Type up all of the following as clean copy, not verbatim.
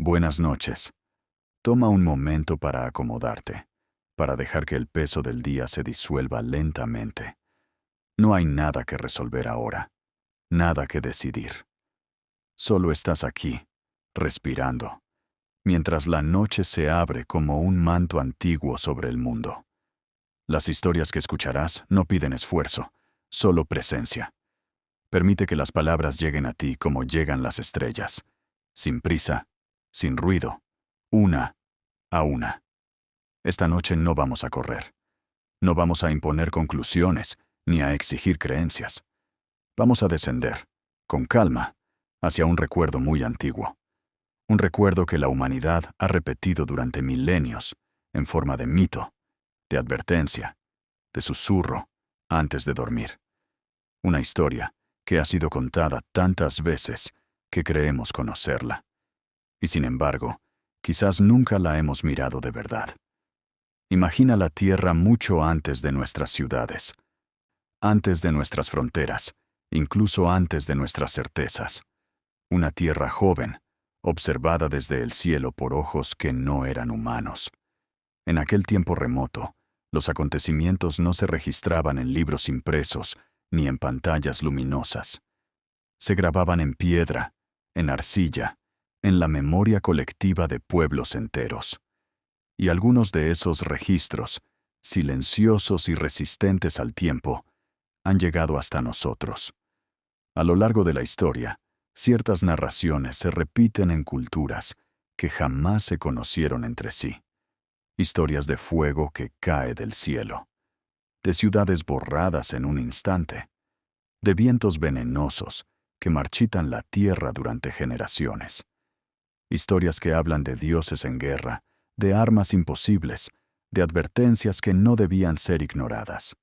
Buenas noches. Toma un momento para acomodarte, para dejar que el peso del día se disuelva lentamente. No hay nada que resolver ahora, nada que decidir. Solo estás aquí, respirando, mientras la noche se abre como un manto antiguo sobre el mundo. Las historias que escucharás no piden esfuerzo, solo presencia. Permite que las palabras lleguen a ti como llegan las estrellas, sin prisa, sin ruido, una a una. Esta noche no vamos a correr. No vamos a imponer conclusiones ni a exigir creencias. Vamos a descender, con calma, hacia un recuerdo muy antiguo. Un recuerdo que la humanidad ha repetido durante milenios, en forma de mito, de advertencia, de susurro, antes de dormir. Una historia que ha sido contada tantas veces que creemos conocerla. Y sin embargo, quizás nunca la hemos mirado de verdad. Imagina la Tierra mucho antes de nuestras ciudades, antes de nuestras fronteras, incluso antes de nuestras certezas. Una Tierra joven, observada desde el cielo por ojos que no eran humanos. En aquel tiempo remoto, los acontecimientos no se registraban en libros impresos ni en pantallas luminosas. Se grababan en piedra, en arcilla, en la memoria colectiva de pueblos enteros. Y algunos de esos registros, silenciosos y resistentes al tiempo, han llegado hasta nosotros. A lo largo de la historia, ciertas narraciones se repiten en culturas que jamás se conocieron entre sí. Historias de fuego que cae del cielo, de ciudades borradas en un instante, de vientos venenosos que marchitan la tierra durante generaciones. Historias que hablan de dioses en guerra, de armas imposibles, de advertencias que no debían ser ignoradas.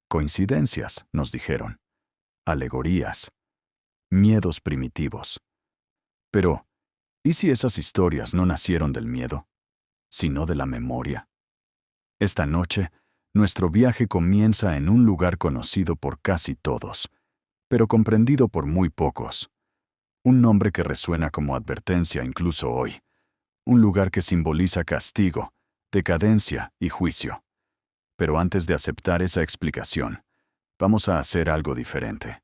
Coincidencias, nos dijeron. Alegorías. Miedos primitivos. Pero, ¿y si esas historias no nacieron del miedo, sino de la memoria? Esta noche, nuestro viaje comienza en un lugar conocido por casi todos, pero comprendido por muy pocos. Un nombre que resuena como advertencia incluso hoy. Un lugar que simboliza castigo, decadencia y juicio. Pero antes de aceptar esa explicación, vamos a hacer algo diferente.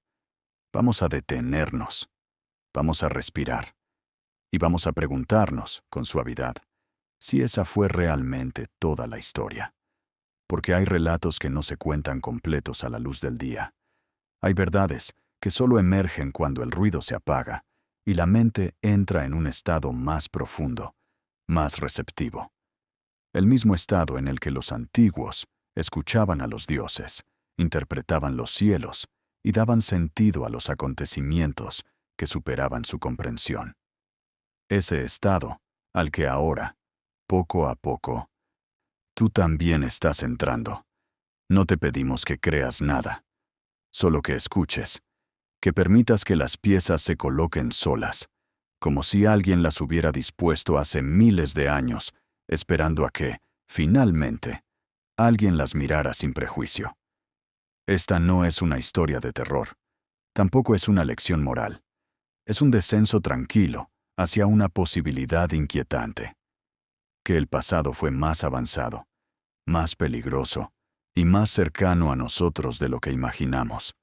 Vamos a detenernos. Vamos a respirar. Y vamos a preguntarnos, con suavidad, si esa fue realmente toda la historia. Porque hay relatos que no se cuentan completos a la luz del día. Hay verdades que solo emergen cuando el ruido se apaga y la mente entra en un estado más profundo, más receptivo. El mismo estado en el que los antiguos escuchaban a los dioses, interpretaban los cielos y daban sentido a los acontecimientos que superaban su comprensión. Ese estado al que ahora, poco a poco, tú también estás entrando. No te pedimos que creas nada, solo que escuches, que permitas que las piezas se coloquen solas, como si alguien las hubiera dispuesto hace miles de años, esperando a que, finalmente, alguien las mirara sin prejuicio. Esta no es una historia de terror, tampoco es una lección moral. Es un descenso tranquilo hacia una posibilidad inquietante. Que el pasado fue más avanzado, más peligroso y más cercano a nosotros de lo que imaginamos.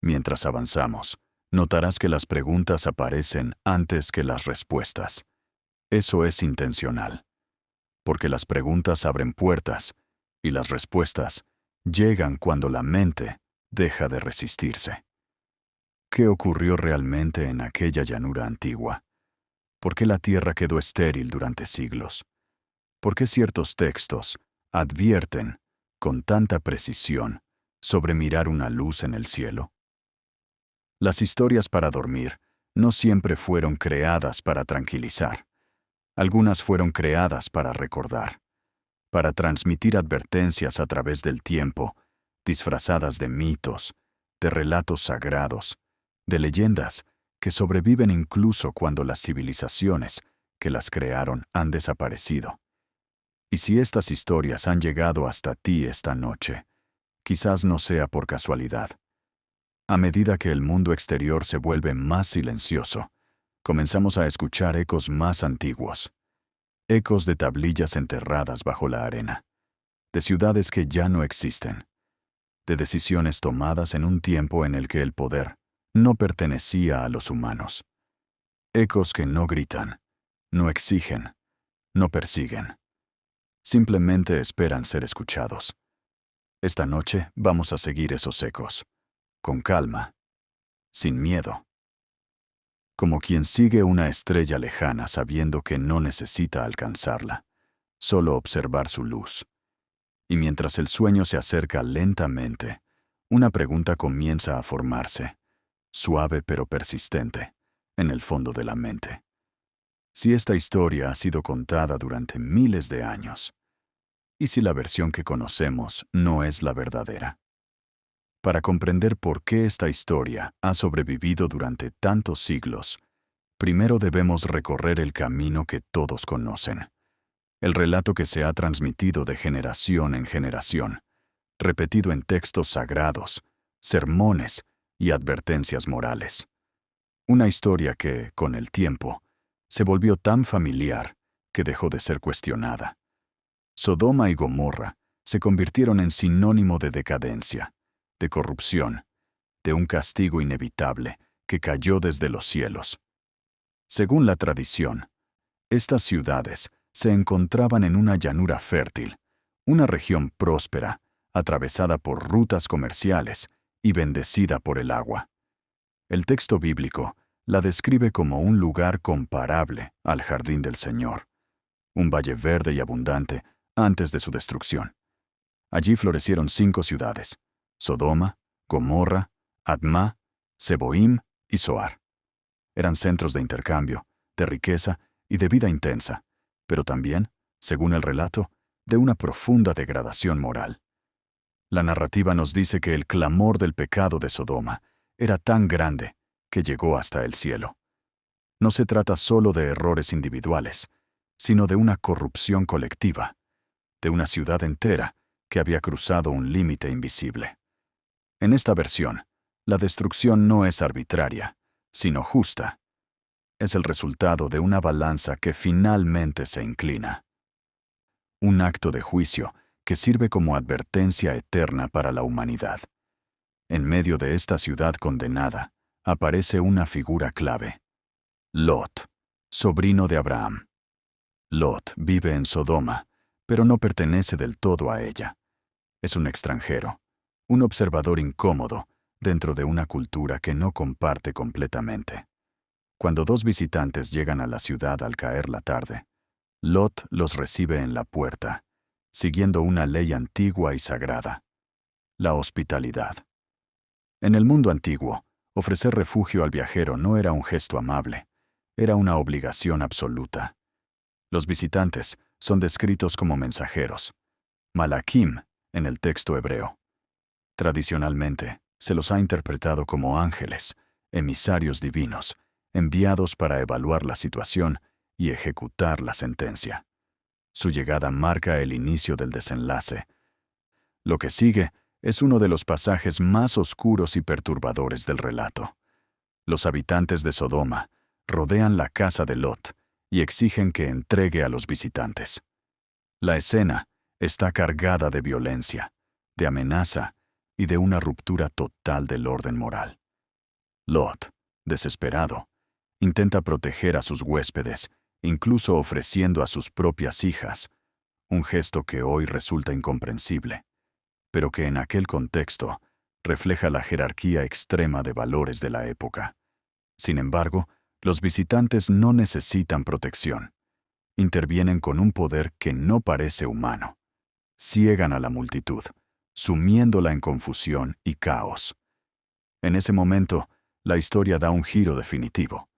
Mientras avanzamos, notarás que las preguntas aparecen antes que las respuestas. Eso es intencional, porque las preguntas abren puertas y las respuestas llegan cuando la mente deja de resistirse. ¿Qué ocurrió realmente en aquella llanura antigua? ¿Por qué la tierra quedó estéril durante siglos? ¿Por qué ciertos textos advierten con tanta precisión sobre mirar una luz en el cielo? Las historias para dormir no siempre fueron creadas para tranquilizar. Algunas fueron creadas para recordar, para transmitir advertencias a través del tiempo, disfrazadas de mitos, de relatos sagrados, de leyendas que sobreviven incluso cuando las civilizaciones que las crearon han desaparecido. Y si estas historias han llegado hasta ti esta noche, quizás no sea por casualidad. A medida que el mundo exterior se vuelve más silencioso, comenzamos a escuchar ecos más antiguos. Ecos de tablillas enterradas bajo la arena, de ciudades que ya no existen, de decisiones tomadas en un tiempo en el que el poder no pertenecía a los humanos. Ecos que no gritan, no exigen, no persiguen. Simplemente esperan ser escuchados. Esta noche vamos a seguir esos ecos, con calma, sin miedo. Como quien sigue una estrella lejana sabiendo que no necesita alcanzarla, solo observar su luz. Y mientras el sueño se acerca lentamente, una pregunta comienza a formarse, suave pero persistente, en el fondo de la mente. Si esta historia ha sido contada durante miles de años, ¿y si la versión que conocemos no es la verdadera? Para comprender por qué esta historia ha sobrevivido durante tantos siglos, primero debemos recorrer el camino que todos conocen, el relato que se ha transmitido de generación en generación, repetido en textos sagrados, sermones y advertencias morales. Una historia que, con el tiempo, se volvió tan familiar que dejó de ser cuestionada. Sodoma y Gomorra se convirtieron en sinónimo de decadencia, de corrupción, de un castigo inevitable que cayó desde los cielos. Según la tradición, estas ciudades se encontraban en una llanura fértil, una región próspera, atravesada por rutas comerciales y bendecida por el agua. El texto bíblico la describe como un lugar comparable al jardín del Señor, un valle verde y abundante antes de su destrucción. Allí florecieron 5 ciudades: Sodoma, Gomorra, Admá, Seboim y Zoar. Eran centros de intercambio, de riqueza y de vida intensa, pero también, según el relato, de una profunda degradación moral. La narrativa nos dice que el clamor del pecado de Sodoma era tan grande que llegó hasta el cielo. No se trata solo de errores individuales, sino de una corrupción colectiva, de una ciudad entera que había cruzado un límite invisible. En esta versión, la destrucción no es arbitraria, sino justa. Es el resultado de una balanza que finalmente se inclina. Un acto de juicio que sirve como advertencia eterna para la humanidad. En medio de esta ciudad condenada, aparece una figura clave: Lot, sobrino de Abraham. Lot vive en Sodoma, pero no pertenece del todo a ella. Es un extranjero, un observador incómodo dentro de una cultura que no comparte completamente. Cuando 2 visitantes llegan a la ciudad al caer la tarde, Lot los recibe en la puerta, siguiendo una ley antigua y sagrada: la hospitalidad. En el mundo antiguo, ofrecer refugio al viajero no era un gesto amable, era una obligación absoluta. Los visitantes son descritos como mensajeros, malakim en el texto hebreo. Tradicionalmente, se los ha interpretado como ángeles, emisarios divinos, enviados para evaluar la situación y ejecutar la sentencia. Su llegada marca el inicio del desenlace. Lo que sigue es uno de los pasajes más oscuros y perturbadores del relato. Los habitantes de Sodoma rodean la casa de Lot y exigen que entregue a los visitantes. La escena está cargada de violencia, de amenaza y de una ruptura total del orden moral. Lot, desesperado, intenta proteger a sus huéspedes, incluso ofreciendo a sus propias hijas, un gesto que hoy resulta incomprensible, pero que en aquel contexto refleja la jerarquía extrema de valores de la época. Sin embargo, los visitantes no necesitan protección. Intervienen con un poder que no parece humano. Ciegan a la multitud, sumiéndola en confusión y caos. En ese momento, la historia da un giro definitivo.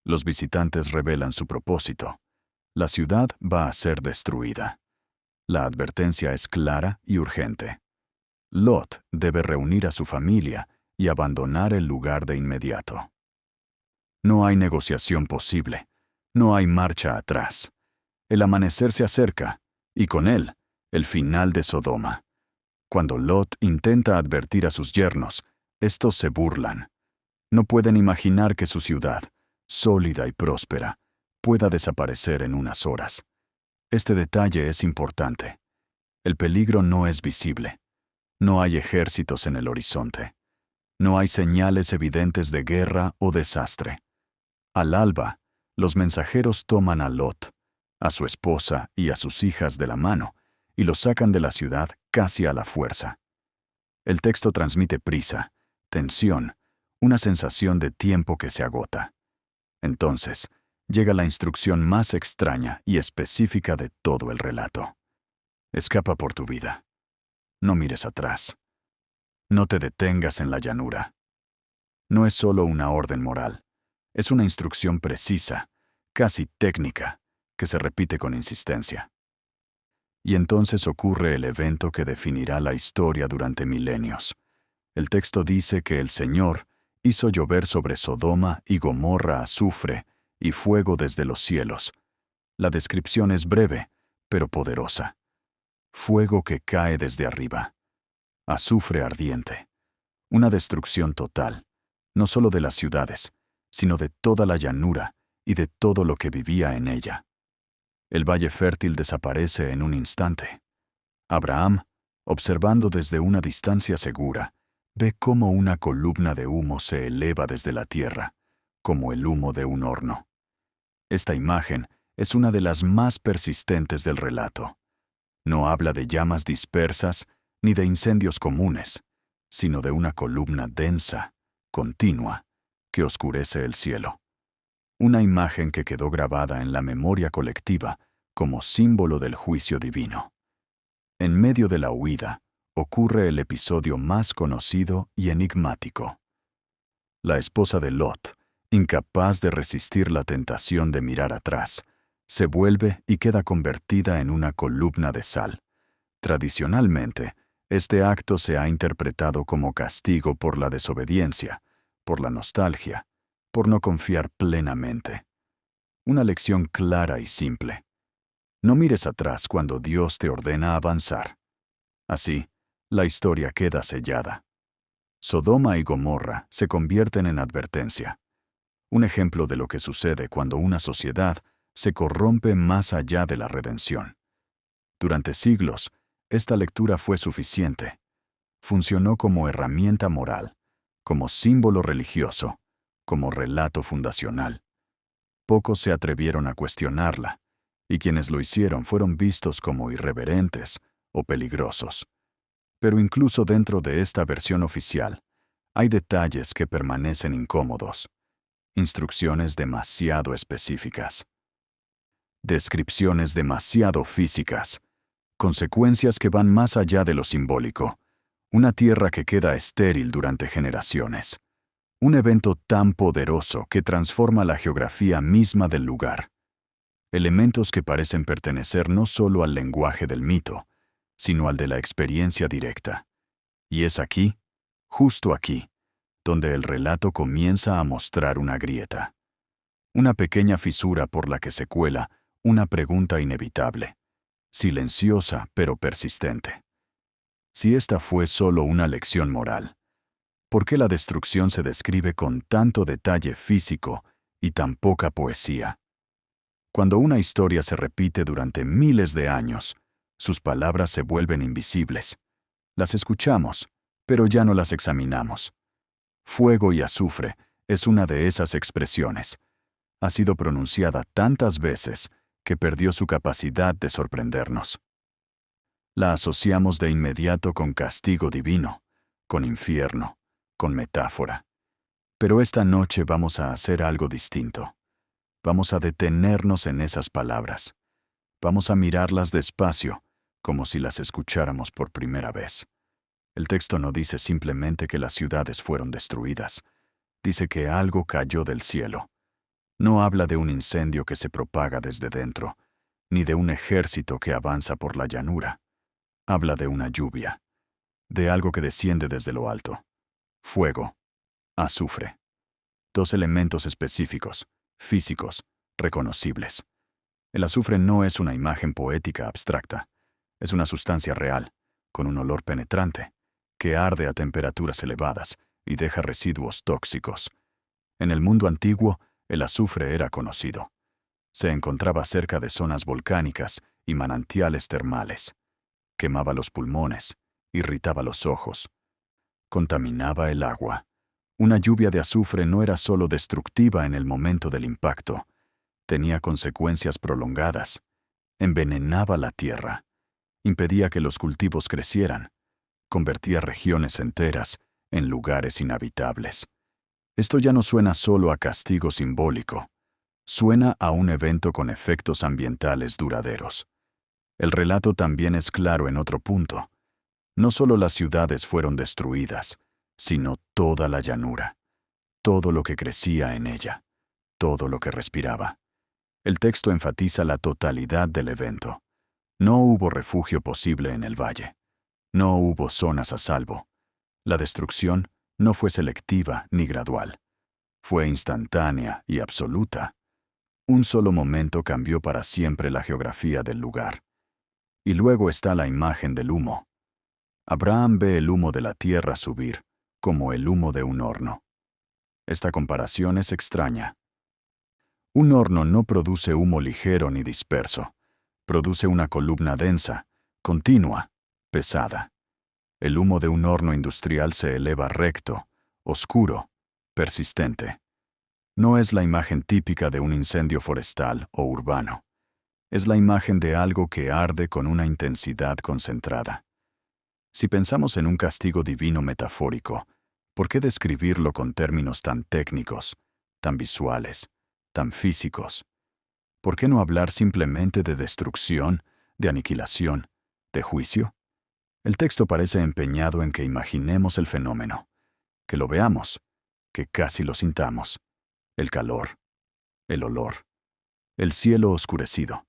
Los visitantes revelan su propósito. La ciudad va a ser destruida. La advertencia es clara y urgente. Lot debe reunir a su familia y abandonar el lugar de inmediato. No hay negociación posible. No hay marcha atrás. El amanecer se acerca, y con él, el final de Sodoma. Cuando Lot intenta advertir a sus yernos, estos se burlan. No pueden imaginar que su ciudad, sólida y próspera, pueda desaparecer en unas horas. Este detalle es importante. El peligro no es visible. No hay ejércitos en el horizonte. No hay señales evidentes de guerra o desastre. Al alba, los mensajeros toman a Lot, a su esposa y a sus hijas de la mano, y los sacan de la ciudad casi a la fuerza. El texto transmite prisa, tensión, una sensación de tiempo que se agota. Entonces, llega la instrucción más extraña y específica de todo el relato. Escapa por tu vida. No mires atrás. No te detengas en la llanura. No es solo una orden moral. Es una instrucción precisa, casi técnica, que se repite con insistencia. Y entonces ocurre el evento que definirá la historia durante milenios. El texto dice que el Señor hizo llover sobre Sodoma y Gomorra azufre y fuego desde los cielos. La descripción es breve, pero poderosa. Fuego que cae desde arriba. Azufre ardiente. Una destrucción total, no solo de las ciudades, sino de toda la llanura y de todo lo que vivía en ella. El valle fértil desaparece en un instante. Abraham, observando desde una distancia segura, ve cómo una columna de humo se eleva desde la tierra, como el humo de un horno. Esta imagen es una de las más persistentes del relato. No habla de llamas dispersas ni de incendios comunes, sino de una columna densa, continua, que oscurece el cielo. Una imagen que quedó grabada en la memoria colectiva como símbolo del juicio divino. En medio de la huida, ocurre el episodio más conocido y enigmático. La esposa de Lot, incapaz de resistir la tentación de mirar atrás, se vuelve y queda convertida en una columna de sal. Tradicionalmente, este acto se ha interpretado como castigo por la desobediencia, por la nostalgia, por no confiar plenamente. Una lección clara y simple. No mires atrás cuando Dios te ordena avanzar. Así, la historia queda sellada. Sodoma y Gomorra se convierten en advertencia. Un ejemplo de lo que sucede cuando una sociedad se corrompe más allá de la redención. Durante siglos, esta lectura fue suficiente. Funcionó como herramienta moral, como símbolo religioso, como relato fundacional. Pocos se atrevieron a cuestionarla, y quienes lo hicieron fueron vistos como irreverentes o peligrosos. Pero incluso dentro de esta versión oficial, hay detalles que permanecen incómodos. Instrucciones demasiado específicas. Descripciones demasiado físicas. Consecuencias que van más allá de lo simbólico. Una tierra que queda estéril durante generaciones. Un evento tan poderoso que transforma la geografía misma del lugar. Elementos que parecen pertenecer no solo al lenguaje del mito, sino al de la experiencia directa. Y es aquí, justo aquí, donde el relato comienza a mostrar una grieta. Una pequeña fisura por la que se cuela una pregunta inevitable, silenciosa pero persistente. Si esta fue solo una lección moral, ¿por qué la destrucción se describe con tanto detalle físico y tan poca poesía? Cuando una historia se repite durante miles de años, sus palabras se vuelven invisibles. Las escuchamos, pero ya no las examinamos. Fuego y azufre es una de esas expresiones. Ha sido pronunciada tantas veces que perdió su capacidad de sorprendernos. La asociamos de inmediato con castigo divino, con infierno, con metáfora. Pero esta noche vamos a hacer algo distinto. Vamos a detenernos en esas palabras. Vamos a mirarlas despacio, como si las escucháramos por primera vez. El texto no dice simplemente que las ciudades fueron destruidas. Dice que algo cayó del cielo. No habla de un incendio que se propaga desde dentro, ni de un ejército que avanza por la llanura. Habla de una lluvia, de algo que desciende desde lo alto. Fuego, azufre. Dos elementos específicos, físicos, reconocibles. El azufre no es una imagen poética abstracta. Es una sustancia real, con un olor penetrante, que arde a temperaturas elevadas y deja residuos tóxicos. En el mundo antiguo, El azufre era conocido. Se encontraba cerca de zonas volcánicas y manantiales termales. Quemaba los pulmones, irritaba los ojos, contaminaba el agua. Una lluvia de azufre no era solo destructiva en el momento del impacto, tenía consecuencias prolongadas. Envenenaba la tierra, impedía que los cultivos crecieran, convertía regiones enteras en lugares inhabitables. Esto ya no suena solo a castigo simbólico, suena a un evento con efectos ambientales duraderos. El relato también es claro en otro punto. No solo las ciudades fueron destruidas, sino toda la llanura, todo lo que crecía en ella, todo lo que respiraba. El texto enfatiza la totalidad del evento. No hubo refugio posible en el valle. No hubo zonas a salvo. La destrucción no fue selectiva ni gradual. Fue instantánea y absoluta. Un solo momento cambió para siempre la geografía del lugar. Y luego está la imagen del humo. Abraham ve el humo de la tierra subir, como el humo de un horno. Esta comparación es extraña. Un horno no produce humo ligero ni disperso. Produce una columna densa, continua, pesada. El humo de un horno industrial se eleva recto, oscuro, persistente. No es la imagen típica de un incendio forestal o urbano. Es la imagen de algo que arde con una intensidad concentrada. Si pensamos en un castigo divino metafórico, ¿por qué describirlo con términos tan técnicos, tan visuales, tan físicos? ¿Por qué no hablar simplemente de destrucción, de aniquilación, de juicio? El texto parece empeñado en que imaginemos el fenómeno, que lo veamos, que casi lo sintamos. El calor, el olor, el cielo oscurecido,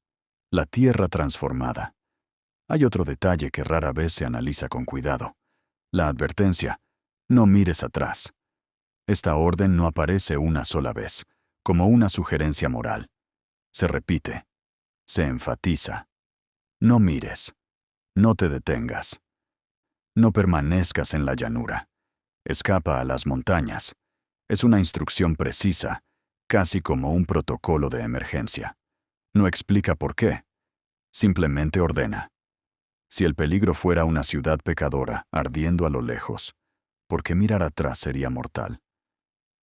la tierra transformada. Hay otro detalle que rara vez se analiza con cuidado. La advertencia: no mires atrás. Esta orden no aparece una sola vez, como una sugerencia moral. Se repite, se enfatiza. No mires, no te detengas. No permanezcas en la llanura. Escapa a las montañas. Es una instrucción precisa, casi como un protocolo de emergencia. No explica por qué. Simplemente ordena. Si el peligro fuera una ciudad pecadora ardiendo a lo lejos, ¿por qué mirar atrás sería mortal?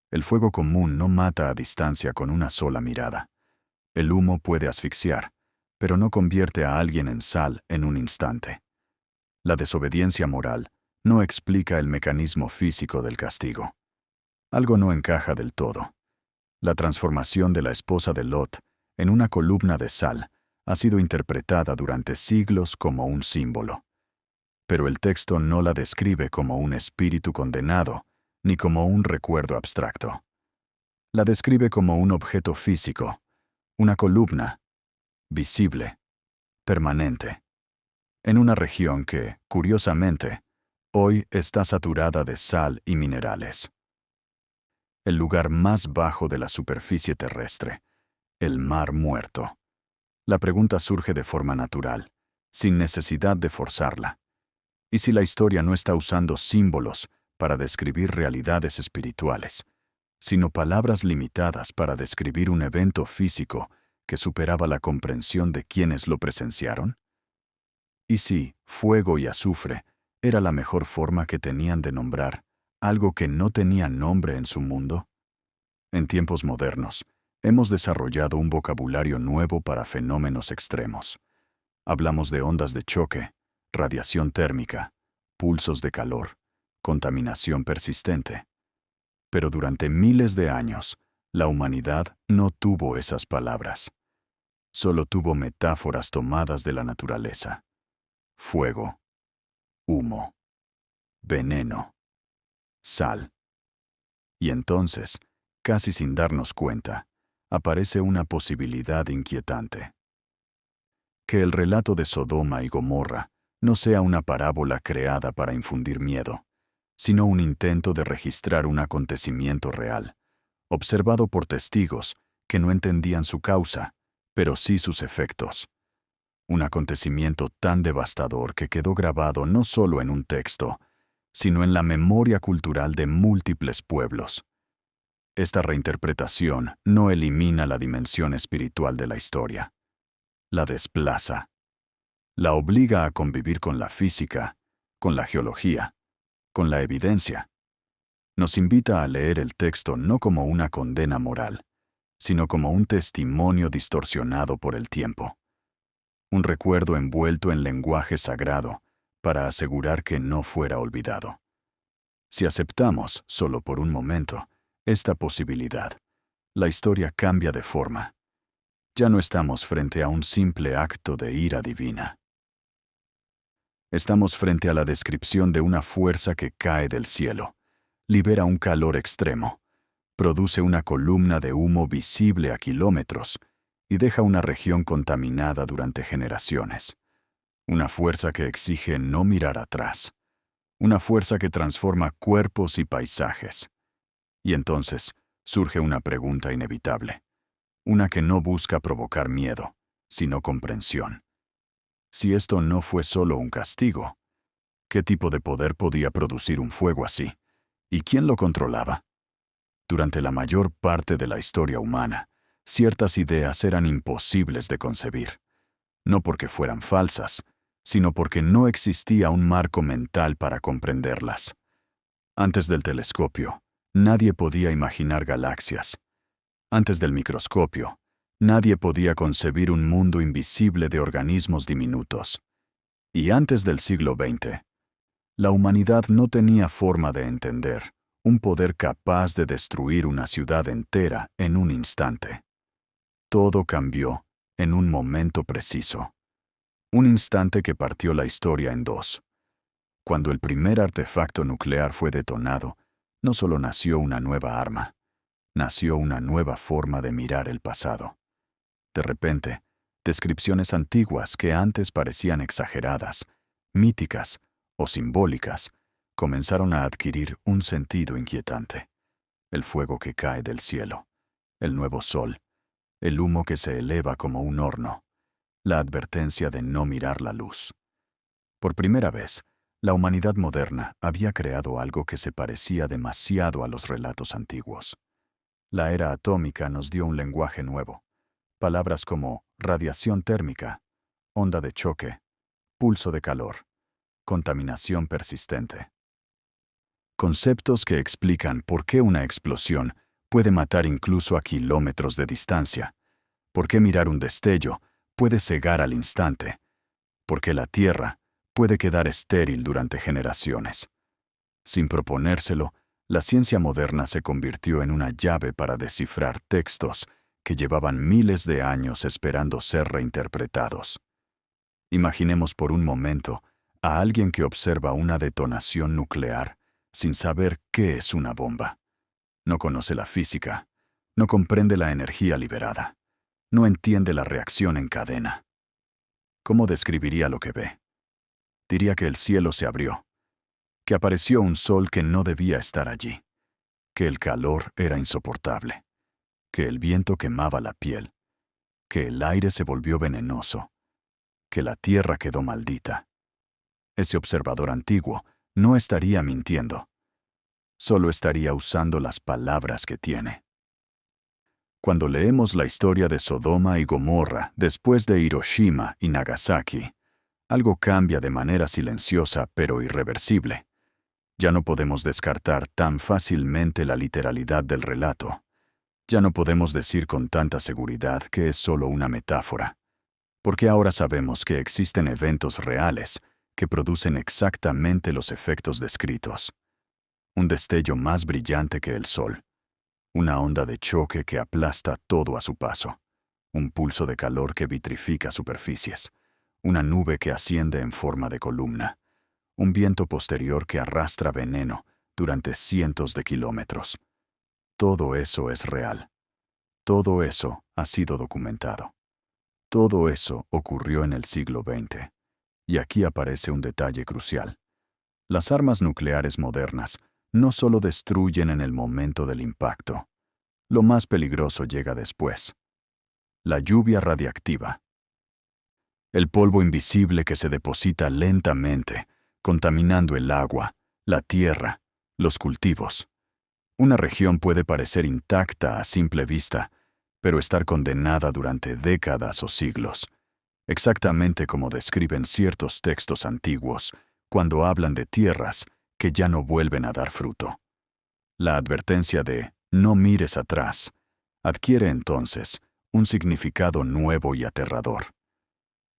El fuego común no mata a distancia con una sola mirada. El humo puede asfixiar, pero no convierte a alguien en sal en un instante. La desobediencia moral no explica el mecanismo físico del castigo. Algo no encaja del todo. La transformación de la esposa de Lot en una columna de sal ha sido interpretada durante siglos como un símbolo. Pero el texto no la describe como un espíritu condenado, ni como un recuerdo abstracto. La describe como un objeto físico, una columna, visible, permanente, en una región que, curiosamente, hoy está saturada de sal y minerales. El lugar más bajo de la superficie terrestre, el Mar Muerto. La pregunta surge de forma natural, sin necesidad de forzarla. ¿Y si la historia no está usando símbolos para describir realidades espirituales, sino palabras limitadas para describir un evento físico que superaba la comprensión de quienes lo presenciaron? ¿Y si fuego y azufre era la mejor forma que tenían de nombrar algo que no tenía nombre en su mundo? En tiempos modernos, hemos desarrollado un vocabulario nuevo para fenómenos extremos. Hablamos de ondas de choque, radiación térmica, pulsos de calor, contaminación persistente. Pero durante miles de años, la humanidad no tuvo esas palabras. Solo tuvo metáforas tomadas de la naturaleza. Fuego, humo, veneno, sal. Y entonces, casi sin darnos cuenta, aparece una posibilidad inquietante. Que el relato de Sodoma y Gomorra no sea una parábola creada para infundir miedo, sino un intento de registrar un acontecimiento real, observado por testigos que no entendían su causa, pero sí sus efectos. Un acontecimiento tan devastador que quedó grabado no solo en un texto, sino en la memoria cultural de múltiples pueblos. esta reinterpretación no elimina la dimensión espiritual de la historia. La desplaza. La obliga a convivir con la física, con la geología, con la evidencia. Nos invita a leer el texto no como una condena moral, sino como un testimonio distorsionado por el tiempo. Un recuerdo envuelto en lenguaje sagrado para asegurar que no fuera olvidado. Si aceptamos, solo por un momento, esta posibilidad, la historia cambia de forma. Ya no estamos frente a un simple acto de ira divina. Estamos frente a la descripción de una fuerza que cae del cielo, libera un calor extremo, produce una columna de humo visible a kilómetros y deja una región contaminada durante generaciones. Una fuerza que exige no mirar atrás. Una fuerza que transforma cuerpos y paisajes. Y entonces surge una pregunta inevitable. Una que no busca provocar miedo, sino comprensión. Si esto no fue solo un castigo, ¿qué tipo de poder podía producir un fuego así? ¿Y quién lo controlaba? Durante la mayor parte de la historia humana, ciertas ideas eran imposibles de concebir. No porque fueran falsas, sino porque no existía un marco mental para comprenderlas. Antes del telescopio, nadie podía imaginar galaxias. Antes del microscopio, nadie podía concebir un mundo invisible de organismos diminutos. Y antes del siglo XX, la humanidad no tenía forma de entender un poder capaz de destruir una ciudad entera en un instante. Todo cambió en un momento preciso. Un instante que partió la historia en dos. Cuando el primer artefacto nuclear fue detonado, no solo nació una nueva arma, nació una nueva forma de mirar el pasado. De repente, descripciones antiguas que antes parecían exageradas, míticas o simbólicas, comenzaron a adquirir un sentido inquietante. El fuego que cae del cielo, el nuevo sol, el humo que se eleva como un horno, la advertencia de no mirar la luz. Por primera vez, la humanidad moderna había creado algo que se parecía demasiado a los relatos antiguos. La era atómica nos dio un lenguaje nuevo. Palabras como radiación térmica, onda de choque, pulso de calor, contaminación persistente. Conceptos que explican por qué una explosión puede matar incluso a kilómetros de distancia, por qué mirar un destello puede cegar al instante, por qué la Tierra puede quedar estéril durante generaciones. Sin proponérselo, la ciencia moderna se convirtió en una llave para descifrar textos que llevaban miles de años esperando ser reinterpretados. Imaginemos por un momento a alguien que observa una detonación nuclear sin saber qué es una bomba. No conoce la física, no comprende la energía liberada, no entiende la reacción en cadena. ¿Cómo describiría lo que ve? Diría que el cielo se abrió, que apareció un sol que no debía estar allí, que el calor era insoportable, que el viento quemaba la piel, que el aire se volvió venenoso, que la tierra quedó maldita. Ese observador antiguo no estaría mintiendo, solo estaría usando las palabras que tiene. Cuando leemos la historia de Sodoma y Gomorra después de Hiroshima y Nagasaki, algo cambia de manera silenciosa pero irreversible. Ya no podemos descartar tan fácilmente la literalidad del relato. Ya no podemos decir con tanta seguridad que es solo una metáfora, porque ahora sabemos que existen eventos reales que producen exactamente los efectos descritos. Un destello más brillante que el sol, una onda de choque que aplasta todo a su paso, un pulso de calor que vitrifica superficies, una nube que asciende en forma de columna, un viento posterior que arrastra veneno durante cientos de kilómetros. Todo eso es real. Todo eso ha sido documentado. Todo eso ocurrió en el siglo XX. Y aquí aparece un detalle crucial. Las armas nucleares modernas no solo destruyen en el momento del impacto. Lo más peligroso llega después. La lluvia radiactiva. El polvo invisible que se deposita lentamente, contaminando el agua, la tierra, los cultivos. Una región puede parecer intacta a simple vista, pero estar condenada durante décadas o siglos, exactamente como describen ciertos textos antiguos cuando hablan de tierras que ya no vuelven a dar fruto. La advertencia de «no mires atrás» adquiere entonces un significado nuevo y aterrador.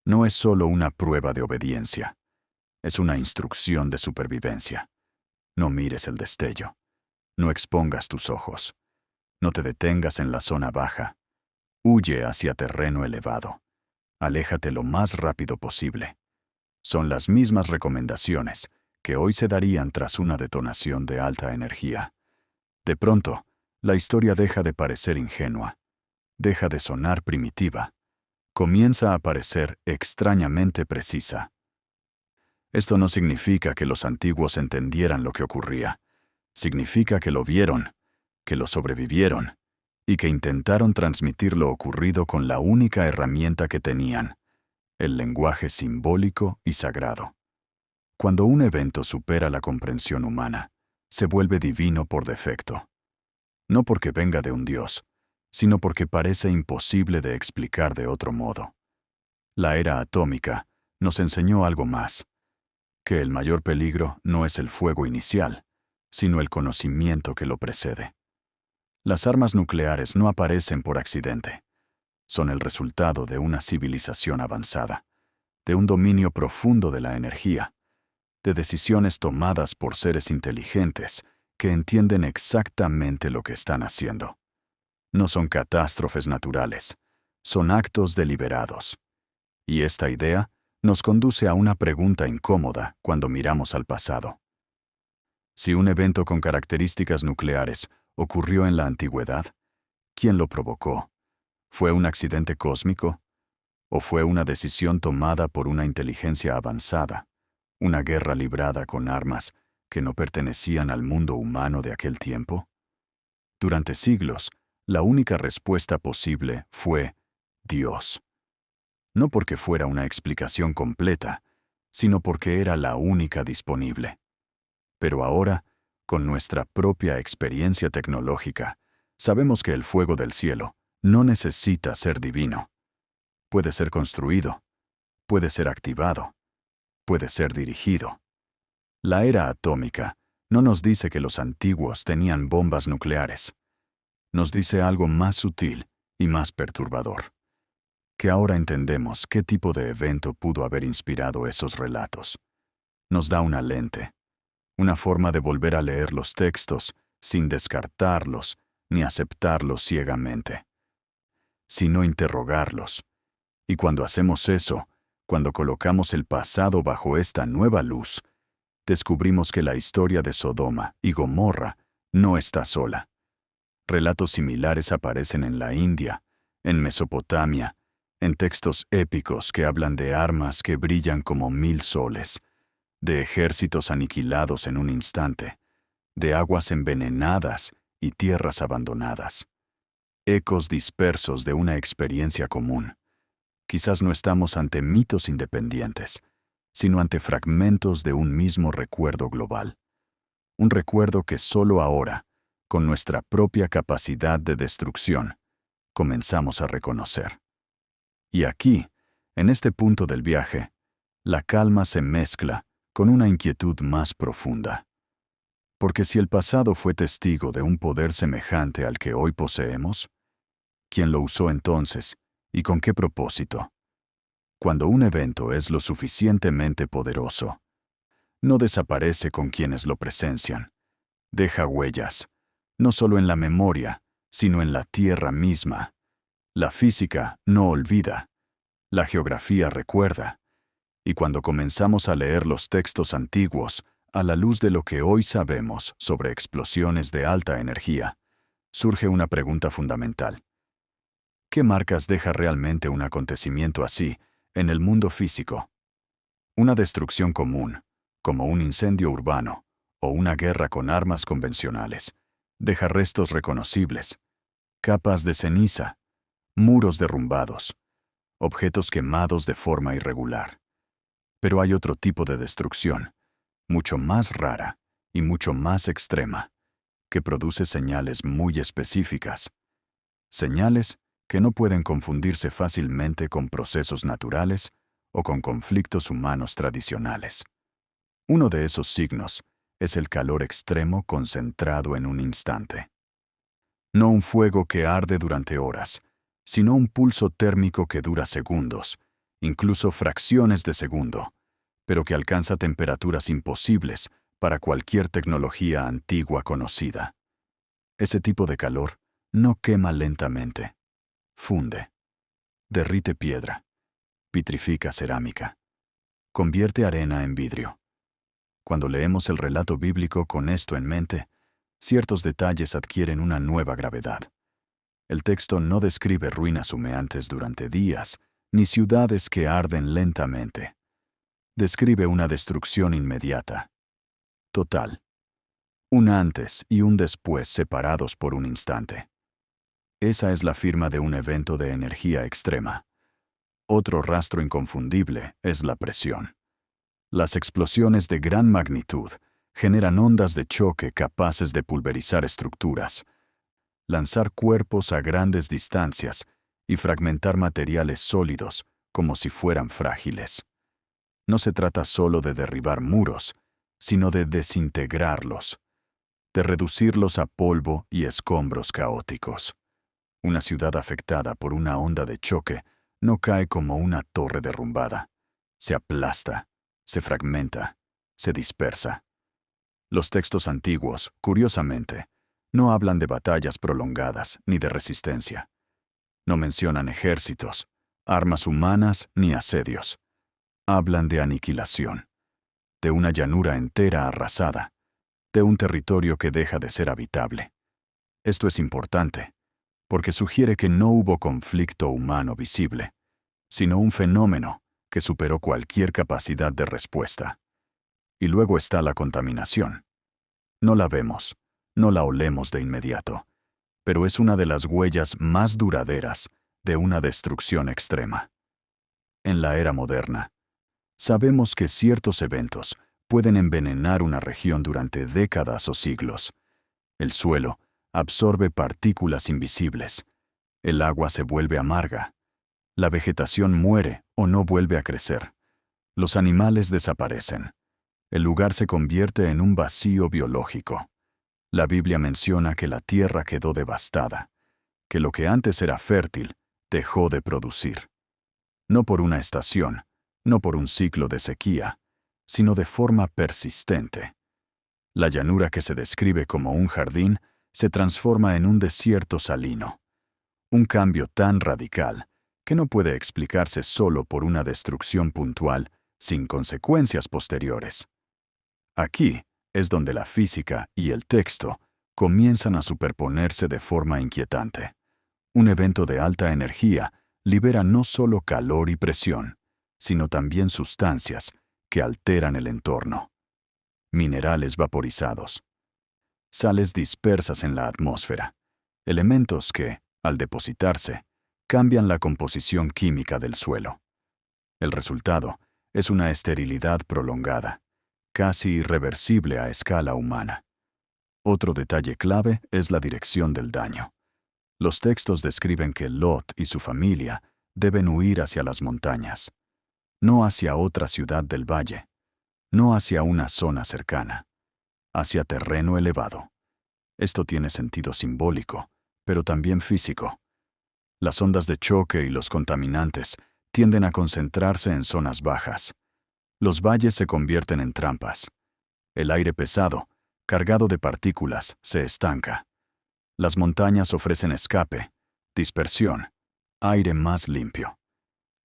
No es solo una prueba de obediencia, es una instrucción de supervivencia. No mires el destello. No expongas tus ojos. No te detengas en la zona baja. Huye hacia terreno elevado. Aléjate lo más rápido posible. Son las mismas recomendaciones que hoy se darían tras una detonación de alta energía. De pronto, la historia deja de parecer ingenua, deja de sonar primitiva, comienza a parecer extrañamente precisa. Esto no significa que los antiguos entendieran lo que ocurría. Significa que lo vieron, que lo sobrevivieron, y que intentaron transmitir lo ocurrido con la única herramienta que tenían, el lenguaje simbólico y sagrado. Cuando un evento supera la comprensión humana, se vuelve divino por defecto. No porque venga de un dios, sino porque parece imposible de explicar de otro modo. La era atómica nos enseñó algo más, que el mayor peligro no es el fuego inicial, sino el conocimiento que lo precede. Las armas nucleares no aparecen por accidente. Son el resultado de una civilización avanzada, de un dominio profundo de la energía, de decisiones tomadas por seres inteligentes que entienden exactamente lo que están haciendo. No son catástrofes naturales, son actos deliberados. Y esta idea nos conduce a una pregunta incómoda cuando miramos al pasado. Si un evento con características nucleares ocurrió en la antigüedad, ¿quién lo provocó? ¿Fue un accidente cósmico? ¿O fue una decisión tomada por una inteligencia avanzada, una guerra librada con armas que no pertenecían al mundo humano de aquel tiempo? Durante siglos, la única respuesta posible fue Dios. No porque fuera una explicación completa, sino porque era la única disponible. Pero ahora, con nuestra propia experiencia tecnológica, sabemos que el fuego del cielo no necesita ser divino. Puede ser construido, puede ser activado, puede ser dirigido. La era atómica no nos dice que los antiguos tenían bombas nucleares. Nos dice algo más sutil y más perturbador. Que ahora entendemos qué tipo de evento pudo haber inspirado esos relatos. Nos da una lente, una forma de volver a leer los textos sin descartarlos ni aceptarlos ciegamente, sino interrogarlos. Y cuando hacemos eso, cuando colocamos el pasado bajo esta nueva luz, descubrimos que la historia de Sodoma y Gomorra no está sola. Relatos similares aparecen en la India, en Mesopotamia, en textos épicos que hablan de armas que brillan como 1000 soles, de ejércitos aniquilados en un instante, de aguas envenenadas y tierras abandonadas. Ecos dispersos de una experiencia común. Quizás no estamos ante mitos independientes, sino ante fragmentos de un mismo recuerdo global. Un recuerdo que solo ahora, con nuestra propia capacidad de destrucción, comenzamos a reconocer. Y aquí, en este punto del viaje, la calma se mezcla con una inquietud más profunda. Porque si el pasado fue testigo de un poder semejante al que hoy poseemos, ¿quién lo usó entonces y con qué propósito? Cuando un evento es lo suficientemente poderoso, no desaparece con quienes lo presencian. Deja huellas, no solo en la memoria, sino en la tierra misma. La física no olvida, la geografía recuerda. Y cuando comenzamos a leer los textos antiguos, a la luz de lo que hoy sabemos sobre explosiones de alta energía, surge una pregunta fundamental. ¿Qué marcas deja realmente un acontecimiento así en el mundo físico? Una destrucción común, como un incendio urbano o una guerra con armas convencionales, deja restos reconocibles, capas de ceniza, muros derrumbados, objetos quemados de forma irregular. Pero hay otro tipo de destrucción, mucho más rara y mucho más extrema, que produce señales muy específicas. Señales que no pueden confundirse fácilmente con procesos naturales o con conflictos humanos tradicionales. Uno de esos signos es el calor extremo concentrado en un instante. No un fuego que arde durante horas, sino un pulso térmico que dura segundos, incluso fracciones de segundo, pero que alcanza temperaturas imposibles para cualquier tecnología antigua conocida. Ese tipo de calor no quema lentamente, funde, derrite piedra, vitrifica cerámica, convierte arena en vidrio. Cuando leemos el relato bíblico con esto en mente, ciertos detalles adquieren una nueva gravedad. El texto no describe ruinas humeantes durante días, ni ciudades que arden lentamente. Describe una destrucción inmediata, total. Un antes y un después separados por un instante. Esa es la firma de un evento de energía extrema. Otro rastro inconfundible es la presión. Las explosiones de gran magnitud generan ondas de choque capaces de pulverizar estructuras, lanzar cuerpos a grandes distancias y fragmentar materiales sólidos como si fueran frágiles. No se trata solo de derribar muros, sino de desintegrarlos, de reducirlos a polvo y escombros caóticos. Una ciudad afectada por una onda de choque no cae como una torre derrumbada. Se aplasta, se fragmenta, se dispersa. Los textos antiguos, curiosamente, no hablan de batallas prolongadas ni de resistencia. No mencionan ejércitos, armas humanas ni asedios. Hablan de aniquilación, de una llanura entera arrasada, de un territorio que deja de ser habitable. Esto es importante, porque sugiere que no hubo conflicto humano visible, sino un fenómeno que superó cualquier capacidad de respuesta. Y luego está la contaminación. No la vemos, no la olemos de inmediato, pero es una de las huellas más duraderas de una destrucción extrema. En la era moderna, sabemos que ciertos eventos pueden envenenar una región durante décadas o siglos. El suelo absorbe partículas invisibles. El agua se vuelve amarga. La vegetación muere o no vuelve a crecer. Los animales desaparecen. El lugar se convierte en un vacío biológico. La Biblia menciona que la tierra quedó devastada, que lo que antes era fértil dejó de producir. No por una estación, no por un ciclo de sequía, sino de forma persistente. La llanura que se describe como un jardín se transforma en un desierto salino. Un cambio tan radical que no puede explicarse solo por una destrucción puntual sin consecuencias posteriores. Aquí es donde la física y el texto comienzan a superponerse de forma inquietante. Un evento de alta energía libera no solo calor y presión, sino también sustancias que alteran el entorno. Minerales vaporizados, sales dispersas en la atmósfera, elementos que, al depositarse, cambian la composición química del suelo. El resultado es una esterilidad prolongada, casi irreversible a escala humana. Otro detalle clave es la dirección del daño. Los textos describen que Lot y su familia deben huir hacia las montañas, no hacia otra ciudad del valle, no hacia una zona cercana, hacia terreno elevado. Esto tiene sentido simbólico, pero también físico. Las ondas de choque y los contaminantes tienden a concentrarse en zonas bajas. Los valles se convierten en trampas. El aire pesado, cargado de partículas, se estanca. Las montañas ofrecen escape, dispersión, aire más limpio.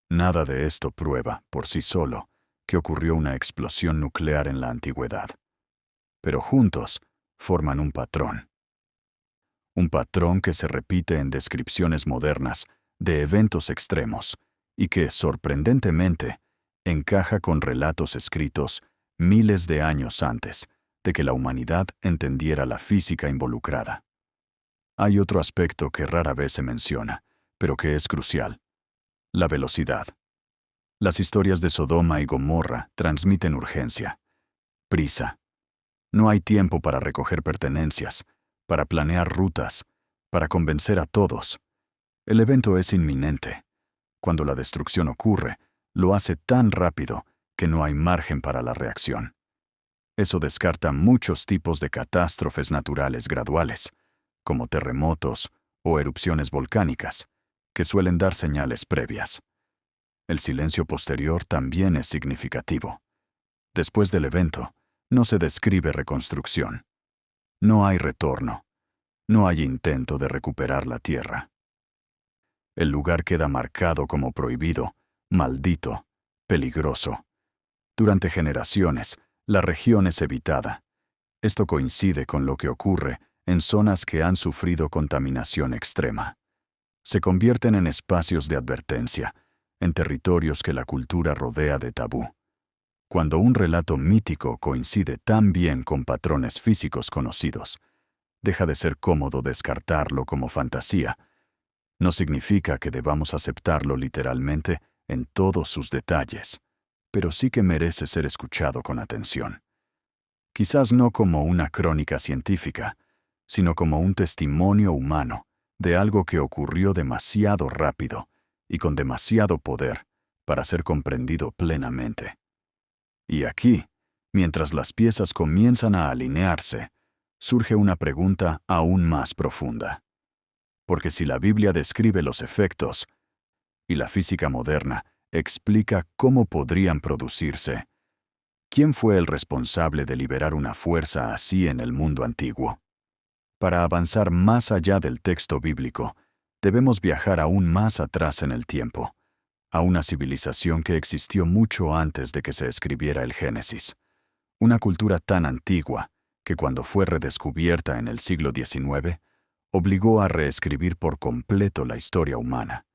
Nada de esto prueba, por sí solo, que ocurrió una explosión nuclear en la antigüedad. Pero juntos forman un patrón. Un patrón que se repite en descripciones modernas de eventos extremos y que, sorprendentemente, encaja con relatos escritos miles de años antes de que la humanidad entendiera la física involucrada. Hay otro aspecto que rara vez se menciona, pero que es crucial: la velocidad. Las historias de Sodoma y Gomorra transmiten urgencia, prisa. No hay tiempo para recoger pertenencias, para planear rutas, para convencer a todos. El evento es inminente. Cuando la destrucción ocurre, lo hace tan rápido que no hay margen para la reacción. Eso descarta muchos tipos de catástrofes naturales graduales, como terremotos o erupciones volcánicas, que suelen dar señales previas. El silencio posterior también es significativo. Después del evento, no se describe reconstrucción. No hay retorno. No hay intento de recuperar la tierra. El lugar queda marcado como prohibido, maldito, peligroso. Durante generaciones, la región es evitada. Esto coincide con lo que ocurre en zonas que han sufrido contaminación extrema. Se convierten en espacios de advertencia, en territorios que la cultura rodea de tabú. Cuando un relato mítico coincide tan bien con patrones físicos conocidos, deja de ser cómodo descartarlo como fantasía. No significa que debamos aceptarlo literalmente en todos sus detalles, pero sí que merece ser escuchado con atención. Quizás no como una crónica científica, sino como un testimonio humano de algo que ocurrió demasiado rápido y con demasiado poder para ser comprendido plenamente. Y aquí, mientras las piezas comienzan a alinearse, surge una pregunta aún más profunda. Porque si la Biblia describe los efectos y la física moderna explica cómo podrían producirse, ¿quién fue el responsable de liberar una fuerza así en el mundo antiguo? Para avanzar más allá del texto bíblico, debemos viajar aún más atrás en el tiempo, a una civilización que existió mucho antes de que se escribiera el Génesis. Una cultura tan antigua que cuando fue redescubierta en el siglo XIX, obligó a reescribir por completo la historia humana.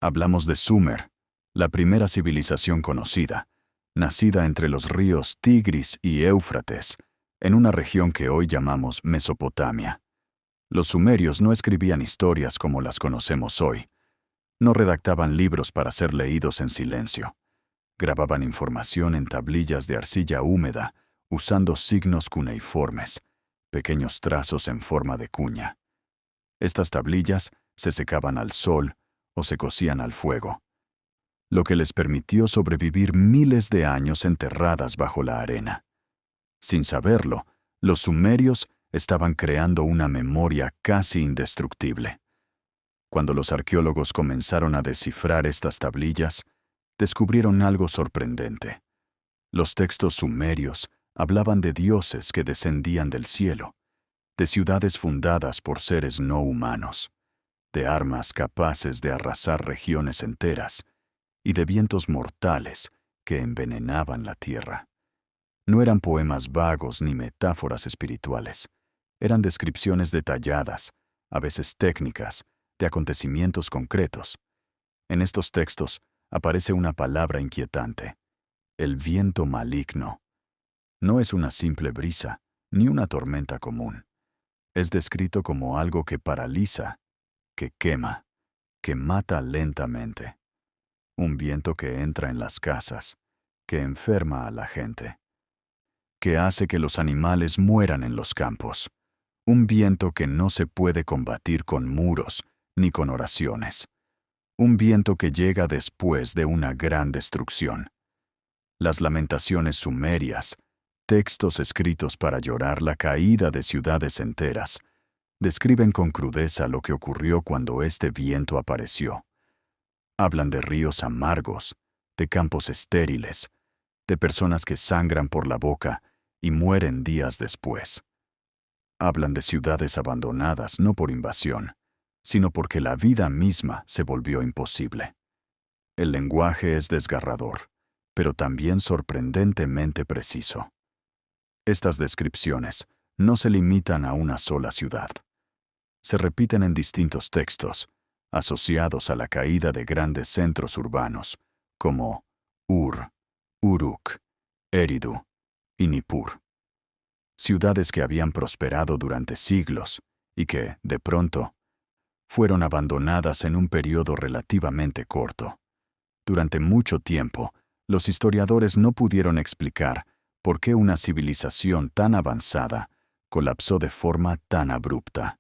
Hablamos de Sumer, la primera civilización conocida, nacida entre los ríos Tigris y Éufrates, en una región que hoy llamamos Mesopotamia. Los sumerios no escribían historias como las conocemos hoy. No redactaban libros para ser leídos en silencio. Grababan información en tablillas de arcilla húmeda, usando signos cuneiformes, pequeños trazos en forma de cuña. Estas tablillas se secaban al sol o se cocían al fuego, lo que les permitió sobrevivir miles de años enterradas bajo la arena. Sin saberlo, los sumerios estaban creando una memoria casi indestructible. Cuando los arqueólogos comenzaron a descifrar estas tablillas, descubrieron algo sorprendente. Los textos sumerios hablaban de dioses que descendían del cielo, de ciudades fundadas por seres no humanos, de armas capaces de arrasar regiones enteras y de vientos mortales que envenenaban la tierra. No eran poemas vagos ni metáforas espirituales, eran descripciones detalladas, a veces técnicas, de acontecimientos concretos. En estos textos aparece una palabra inquietante: el viento maligno. No es una simple brisa, ni una tormenta común. Es descrito como algo que paraliza, que quema, que mata lentamente. Un viento que entra en las casas, que enferma a la gente, que hace que los animales mueran en los campos. Un viento que no se puede combatir con muros ni con oraciones. Un viento que llega después de una gran destrucción. Las lamentaciones sumerias, textos escritos para llorar la caída de ciudades enteras, describen con crudeza lo que ocurrió cuando este viento apareció. Hablan de ríos amargos, de campos estériles, de personas que sangran por la boca y mueren días después. Hablan de ciudades abandonadas no por invasión, sino porque la vida misma se volvió imposible. El lenguaje es desgarrador, pero también sorprendentemente preciso. Estas descripciones no se limitan a una sola ciudad. Se repiten en distintos textos, asociados a la caída de grandes centros urbanos, como Ur, Uruk, Eridu y Nippur. Ciudades que habían prosperado durante siglos y que, de pronto, fueron abandonadas en un periodo relativamente corto. Durante mucho tiempo, los historiadores no pudieron explicar por qué una civilización tan avanzada colapsó de forma tan abrupta.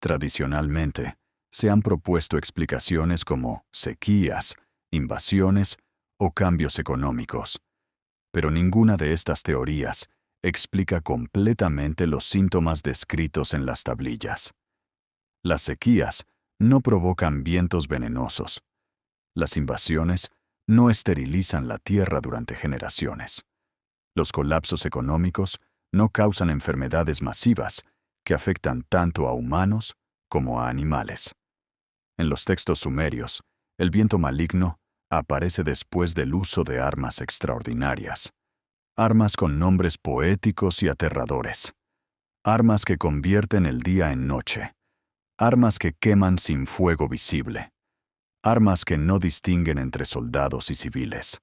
Tradicionalmente, se han propuesto explicaciones como sequías, invasiones o cambios económicos, pero ninguna de estas teorías explica completamente los síntomas descritos en las tablillas. Las sequías no provocan vientos venenosos. Las invasiones no esterilizan la tierra durante generaciones. Los colapsos económicos no causan enfermedades masivas que afectan tanto a humanos como a animales. En los textos sumerios, el viento maligno aparece después del uso de armas extraordinarias. Armas con nombres poéticos y aterradores. Armas que convierten el día en noche. Armas que queman sin fuego visible. Armas que no distinguen entre soldados y civiles.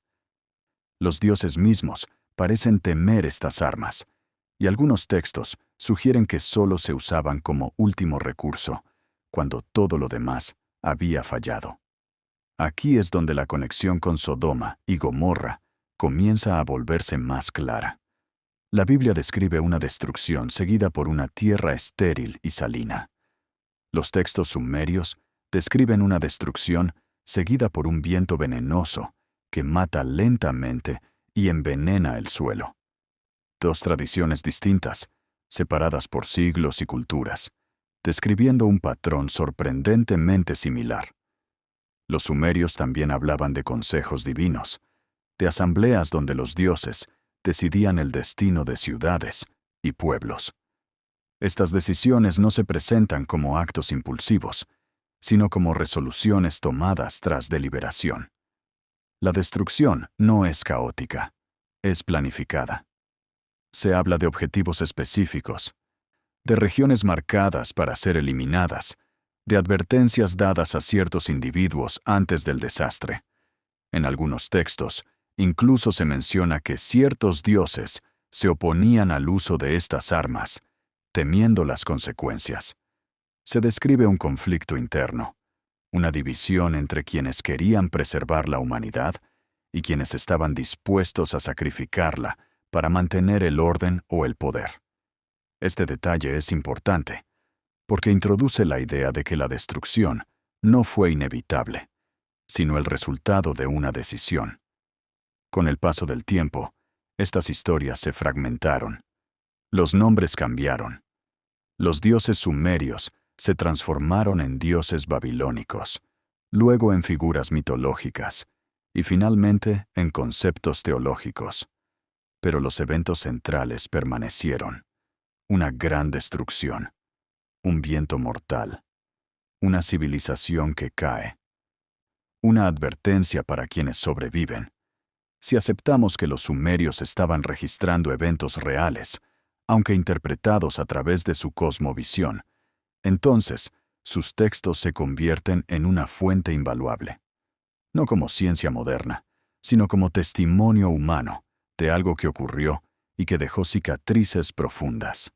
Los dioses mismos parecen temer estas armas, y algunos textos sugieren que solo se usaban como último recurso, cuando todo lo demás había fallado. Aquí es donde la conexión con Sodoma y Gomorra comienza a volverse más clara. La Biblia describe una destrucción seguida por una tierra estéril y salina. Los textos sumerios describen una destrucción seguida por un viento venenoso que mata lentamente y envenena el suelo. Dos tradiciones distintas, separadas por siglos y culturas, describiendo un patrón sorprendentemente similar. Los sumerios también hablaban de consejos divinos, de asambleas donde los dioses decidían el destino de ciudades y pueblos. Estas decisiones no se presentan como actos impulsivos, sino como resoluciones tomadas tras deliberación. La destrucción no es caótica, es planificada. Se habla de objetivos específicos, de regiones marcadas para ser eliminadas, de advertencias dadas a ciertos individuos antes del desastre. En algunos textos, incluso se menciona que ciertos dioses se oponían al uso de estas armas, temiendo las consecuencias. Se describe un conflicto interno, una división entre quienes querían preservar la humanidad y quienes estaban dispuestos a sacrificarla para mantener el orden o el poder. Este detalle es importante, porque introduce la idea de que la destrucción no fue inevitable, sino el resultado de una decisión. Con el paso del tiempo, estas historias se fragmentaron. Los nombres cambiaron. Los dioses sumerios se transformaron en dioses babilónicos, luego en figuras mitológicas, y finalmente en conceptos teológicos. Pero los eventos centrales permanecieron. Una gran destrucción, un viento mortal, una civilización que cae, una advertencia para quienes sobreviven. Si aceptamos que los sumerios estaban registrando eventos reales, aunque interpretados a través de su cosmovisión, entonces sus textos se convierten en una fuente invaluable. No como ciencia moderna, sino como testimonio humano de algo que ocurrió y que dejó cicatrices profundas.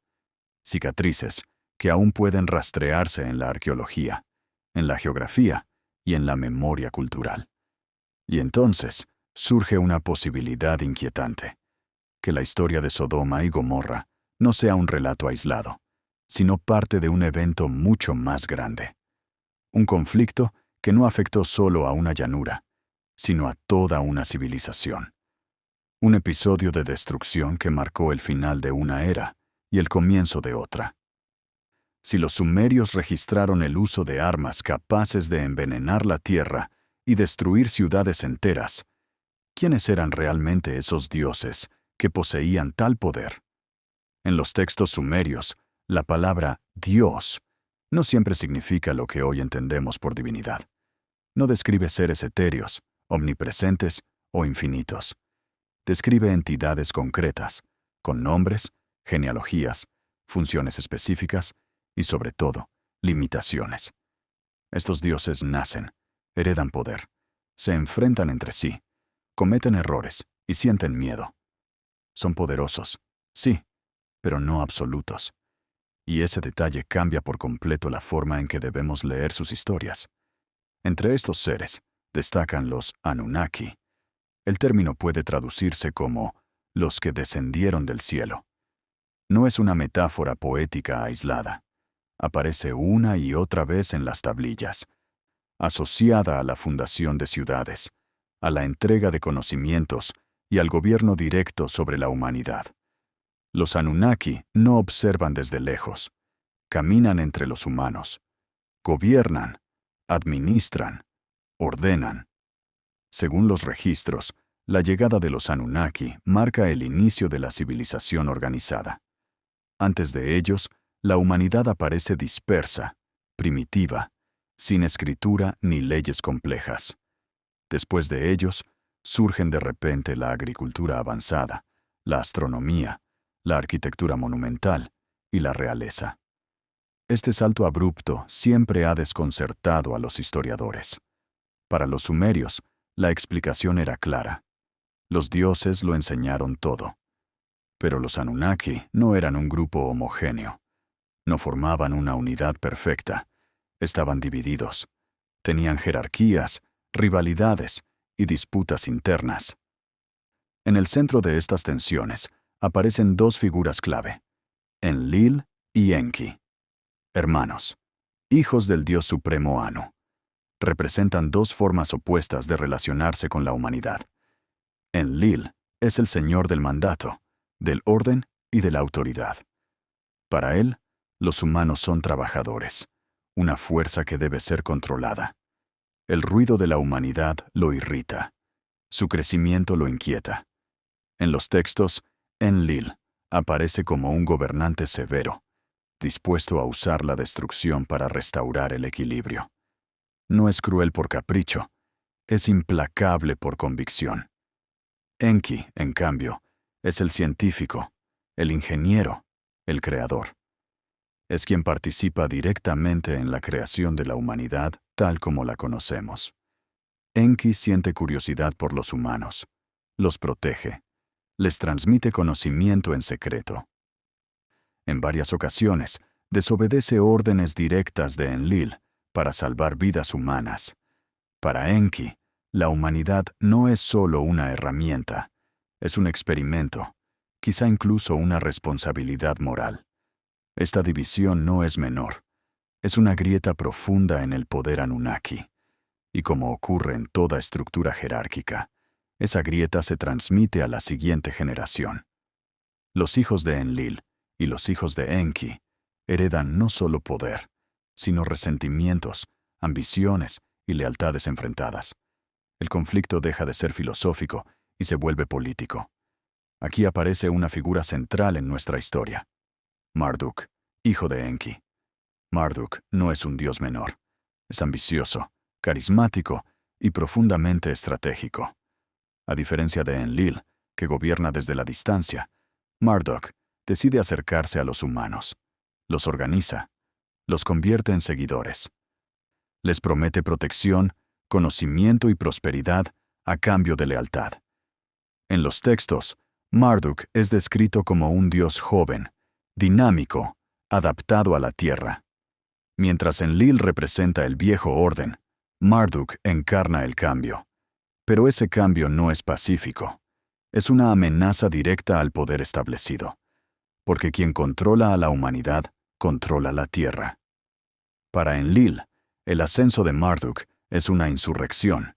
Cicatrices que aún pueden rastrearse en la arqueología, en la geografía y en la memoria cultural. Y entonces surge una posibilidad inquietante: que la historia de Sodoma y Gomorra no sea un relato aislado, sino parte de un evento mucho más grande. Un conflicto que no afectó solo a una llanura, sino a toda una civilización. Un episodio de destrucción que marcó el final de una era y el comienzo de otra. Si los sumerios registraron el uso de armas capaces de envenenar la tierra y destruir ciudades enteras, ¿quiénes eran realmente esos dioses que poseían tal poder? En los textos sumerios, la palabra Dios no siempre significa lo que hoy entendemos por divinidad. No describe seres etéreos, omnipresentes o infinitos. Describe entidades concretas, con nombres, genealogías, funciones específicas y, sobre todo, limitaciones. Estos dioses nacen, heredan poder, se enfrentan entre sí, cometen errores y sienten miedo. Son poderosos, sí, pero no absolutos. Y ese detalle cambia por completo la forma en que debemos leer sus historias. Entre estos seres destacan los Anunnaki. El término puede traducirse como los que descendieron del cielo. No es una metáfora poética aislada. Aparece una y otra vez en las tablillas, asociada a la fundación de ciudades, a la entrega de conocimientos y al gobierno directo sobre la humanidad. Los Anunnaki no observan desde lejos, caminan entre los humanos, gobiernan, administran, ordenan. Según los registros, la llegada de los Anunnaki marca el inicio de la civilización organizada. Antes de ellos, la humanidad aparece dispersa, primitiva, sin escritura ni leyes complejas. Después de ellos, surgen de repente la agricultura avanzada, la astronomía, la arquitectura monumental y la realeza. Este salto abrupto siempre ha desconcertado a los historiadores. Para los sumerios, la explicación era clara. Los dioses lo enseñaron todo. Pero los Anunnaki no eran un grupo homogéneo. No formaban una unidad perfecta. Estaban divididos. Tenían jerarquías, rivalidades y disputas internas. En el centro de estas tensiones aparecen dos figuras clave: Enlil y Enki. Hermanos, hijos del dios supremo Anu. Representan dos formas opuestas de relacionarse con la humanidad. Enlil es el señor del mandato, del orden y de la autoridad. Para él, los humanos son trabajadores, una fuerza que debe ser controlada. El ruido de la humanidad lo irrita. Su crecimiento lo inquieta. En los textos, Enlil aparece como un gobernante severo, dispuesto a usar la destrucción para restaurar el equilibrio. No es cruel por capricho, es implacable por convicción. Enki, en cambio, es el científico, el ingeniero, el creador. Es quien participa directamente en la creación de la humanidad tal como la conocemos. Enki siente curiosidad por los humanos, los protege, les transmite conocimiento en secreto. En varias ocasiones, desobedece órdenes directas de Enlil para salvar vidas humanas. Para Enki, la humanidad no es solo una herramienta, es un experimento, quizá incluso una responsabilidad moral. Esta división no es menor, es una grieta profunda en el poder Anunnaki. Y como ocurre en toda estructura jerárquica, esa grieta se transmite a la siguiente generación. Los hijos de Enlil y los hijos de Enki heredan no solo poder, sino resentimientos, ambiciones y lealtades enfrentadas. El conflicto deja de ser filosófico y se vuelve político. Aquí aparece una figura central en nuestra historia: Marduk, hijo de Enki. Marduk no es un dios menor. Es ambicioso, carismático y profundamente estratégico. A diferencia de Enlil, que gobierna desde la distancia, Marduk decide acercarse a los humanos. Los organiza, los convierte en seguidores. Les promete protección, conocimiento y prosperidad a cambio de lealtad. En los textos, Marduk es descrito como un dios joven, dinámico, adaptado a la tierra. Mientras Enlil representa el viejo orden, Marduk encarna el cambio. Pero ese cambio no es pacífico. Es una amenaza directa al poder establecido. Porque quien controla a la humanidad, controla la tierra. Para Enlil, el ascenso de Marduk es una insurrección.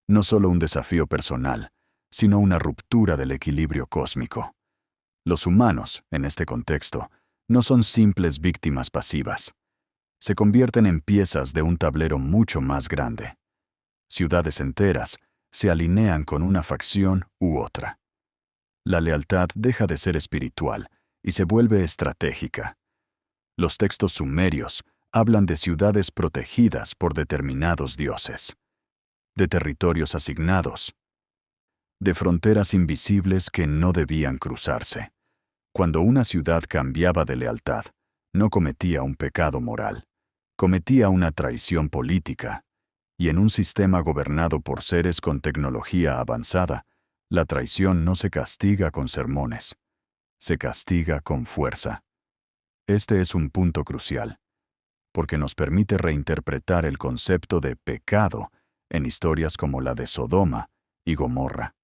No solo un desafío personal, sino una ruptura del equilibrio cósmico. Los humanos, en este contexto, no son simples víctimas pasivas. Se convierten en piezas de un tablero mucho más grande. Ciudades enteras se alinean con una facción u otra. La lealtad deja de ser espiritual y se vuelve estratégica. Los textos sumerios hablan de ciudades protegidas por determinados dioses, de territorios asignados, de fronteras invisibles que no debían cruzarse. Cuando una ciudad cambiaba de lealtad, no cometía un pecado moral, cometía una traición política, y en un sistema gobernado por seres con tecnología avanzada, la traición no se castiga con sermones, se castiga con fuerza. Este es un punto crucial, porque nos permite reinterpretar el concepto de pecado en historias como la de Sodoma y Gomorra.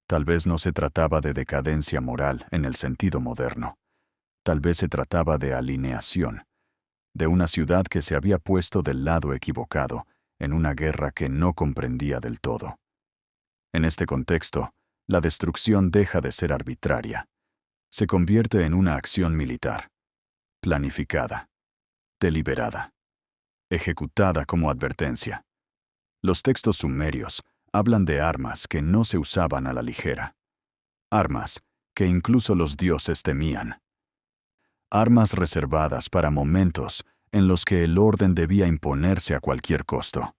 Tal vez no se trataba de decadencia moral en el sentido moderno, Tal vez se trataba de alineación, de una ciudad que se había puesto del lado equivocado en una guerra que no comprendía del todo. En este contexto, la destrucción deja de ser arbitraria. Se convierte en una acción militar, planificada, deliberada, ejecutada como advertencia. Los textos sumerios hablan de armas que no se usaban a la ligera. Armas que incluso los dioses temían. Armas reservadas para momentos en los que el orden debía imponerse a cualquier costo.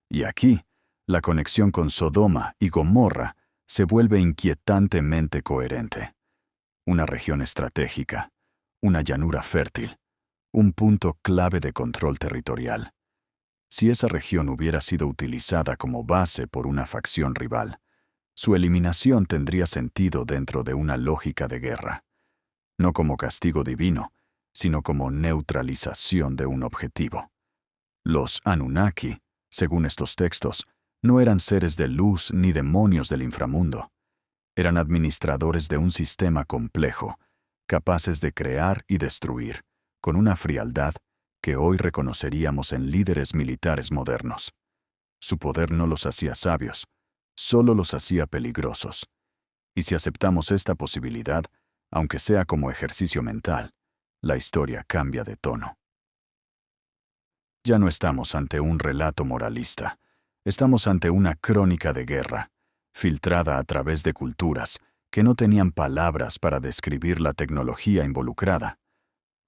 Y aquí, la conexión con Sodoma y Gomorra se vuelve inquietantemente coherente. Una región estratégica, una llanura fértil, un punto clave de control territorial. Si esa región hubiera sido utilizada como base por una facción rival, su eliminación tendría sentido dentro de una lógica de guerra, no como castigo divino, sino como neutralización de un objetivo. Los Anunnaki, según estos textos, no eran seres de luz ni demonios del inframundo. Eran administradores de un sistema complejo, capaces de crear y destruir, con una frialdad que hoy reconoceríamos en líderes militares modernos. Su poder no los hacía sabios, solo los hacía peligrosos. Y si aceptamos esta posibilidad, aunque sea como ejercicio mental, la historia cambia de tono. Ya no estamos ante un relato moralista, estamos ante una crónica de guerra, filtrada a través de culturas que no tenían palabras para describir la tecnología involucrada.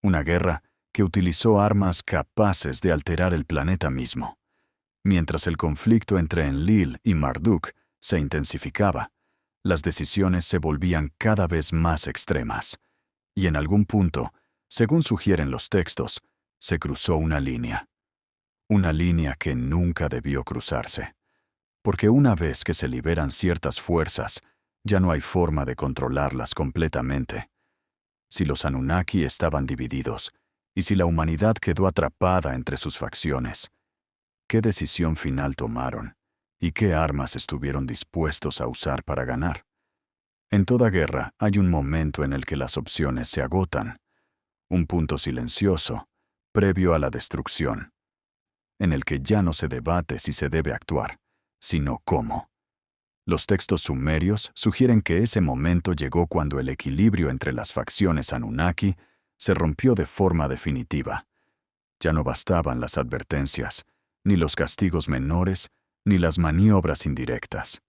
Una guerra que utilizó armas capaces de alterar el planeta mismo. Mientras el conflicto entre Enlil y Marduk se intensificaba, las decisiones se volvían cada vez más extremas, y en algún punto, según sugieren los textos, se cruzó una línea que nunca debió cruzarse, porque una vez que se liberan ciertas fuerzas, ya no hay forma de controlarlas completamente. Si los Anunnaki estaban divididos, y si la humanidad quedó atrapada entre sus facciones, ¿qué decisión final tomaron? ¿Y qué armas estuvieron dispuestos a usar para ganar? En toda guerra hay un momento en el que las opciones se agotan, un punto silencioso, previo a la destrucción, en el que ya no se debate si se debe actuar, sino cómo. Los textos sumerios sugieren que ese momento llegó cuando el equilibrio entre las facciones Anunnaki se rompió de forma definitiva. Ya no bastaban las advertencias, ni los castigos menores, ni las maniobras indirectas.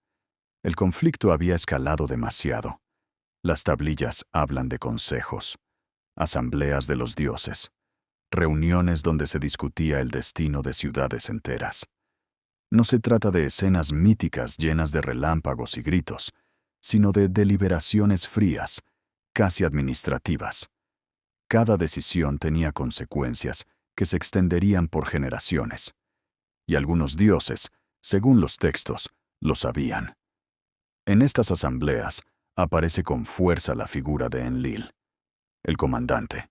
El conflicto había escalado demasiado. Las tablillas hablan de consejos, asambleas de los dioses, reuniones donde se discutía el destino de ciudades enteras. No se trata de escenas míticas llenas de relámpagos y gritos, sino de deliberaciones frías, casi administrativas. Cada decisión tenía consecuencias que se extenderían por generaciones. Y algunos dioses, según los textos, lo sabían. En estas asambleas aparece con fuerza la figura de Enlil, el comandante,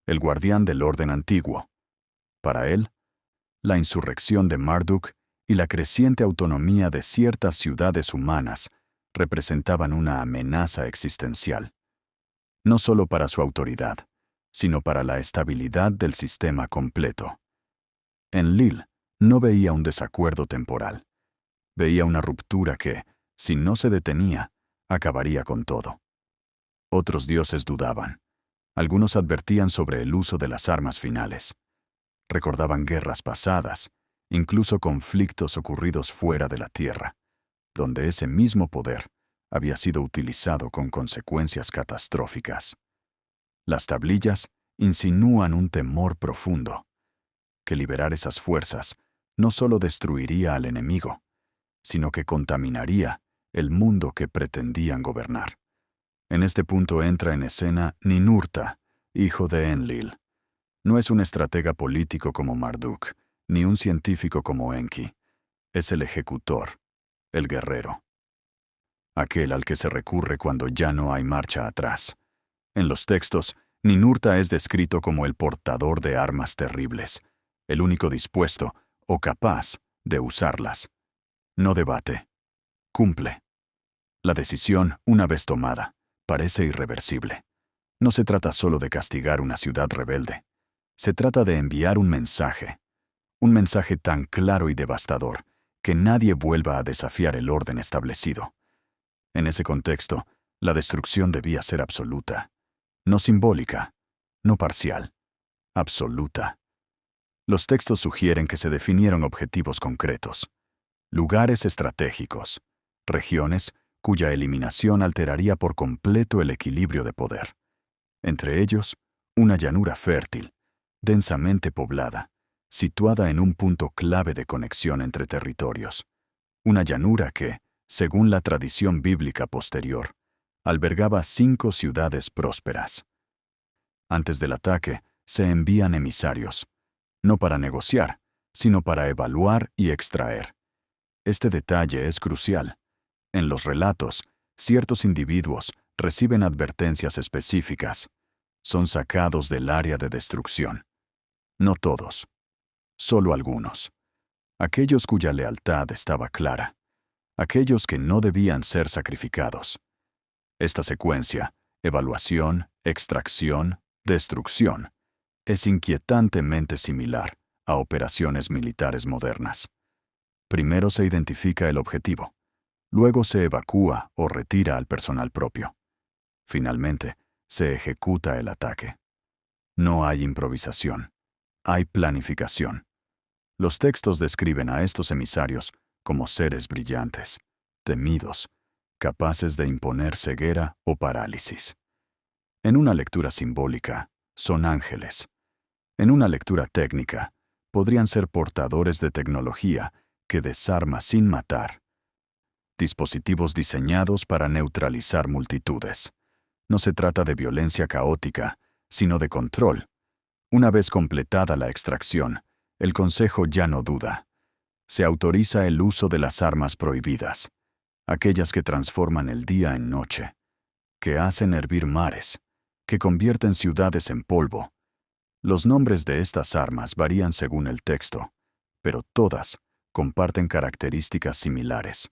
el guardián del orden antiguo. Para él, la insurrección de Marduk y la creciente autonomía de ciertas ciudades humanas representaban una amenaza existencial, no solo para su autoridad, sino para la estabilidad del sistema completo. Enlil no veía un desacuerdo temporal, veía una ruptura que, si no se detenía, acabaría con todo. Otros dioses dudaban. Algunos advertían sobre el uso de las armas finales. Recordaban guerras pasadas, incluso conflictos ocurridos fuera de la Tierra, donde ese mismo poder había sido utilizado con consecuencias catastróficas. Las tablillas insinúan un temor profundo, que liberar esas fuerzas no solo destruiría al enemigo, sino que contaminaría el mundo que pretendían gobernar. En este punto entra en escena Ninurta, hijo de Enlil. No es un estratega político como Marduk, ni un científico como Enki. Es el ejecutor, el guerrero. Aquel al que se recurre cuando ya no hay marcha atrás. En los textos, Ninurta es descrito como el portador de armas terribles, el único dispuesto o capaz de usarlas. No debate. Cumple. La decisión, una vez tomada, parece irreversible. No se trata solo de castigar una ciudad rebelde. Se trata de enviar un mensaje tan claro y devastador que nadie vuelva a desafiar el orden establecido. En ese contexto, la destrucción debía ser absoluta, no simbólica, no parcial, absoluta. Los textos sugieren que se definieron objetivos concretos, lugares estratégicos, regiones cuya eliminación alteraría por completo el equilibrio de poder. Entre ellos, una llanura fértil, densamente poblada, situada en un punto clave de conexión entre territorios. Una llanura que, según la tradición bíblica posterior, albergaba 5 ciudades prósperas. Antes del ataque, se envían emisarios, no para negociar, sino para evaluar y extraer. Este detalle es crucial. En los relatos, ciertos individuos reciben advertencias específicas. Son sacados del área de destrucción. No todos. Solo algunos. Aquellos cuya lealtad estaba clara. Aquellos que no debían ser sacrificados. Esta secuencia, evaluación, extracción, destrucción, es inquietantemente similar a operaciones militares modernas. Primero se identifica el objetivo. Luego se evacúa o retira al personal propio. Finalmente, se ejecuta el ataque. No hay improvisación. Hay planificación. Los textos describen a estos emisarios como seres brillantes, temidos, capaces de imponer ceguera o parálisis. En una lectura simbólica, son ángeles. En una lectura técnica, podrían ser portadores de tecnología que desarma sin matar. Dispositivos diseñados para neutralizar multitudes. No se trata de violencia caótica, sino de control. Una vez completada la extracción, el Consejo ya no duda. Se autoriza el uso de las armas prohibidas, aquellas que transforman el día en noche, que hacen hervir mares, que convierten ciudades en polvo. Los nombres de estas armas varían según el texto, pero todas comparten características similares: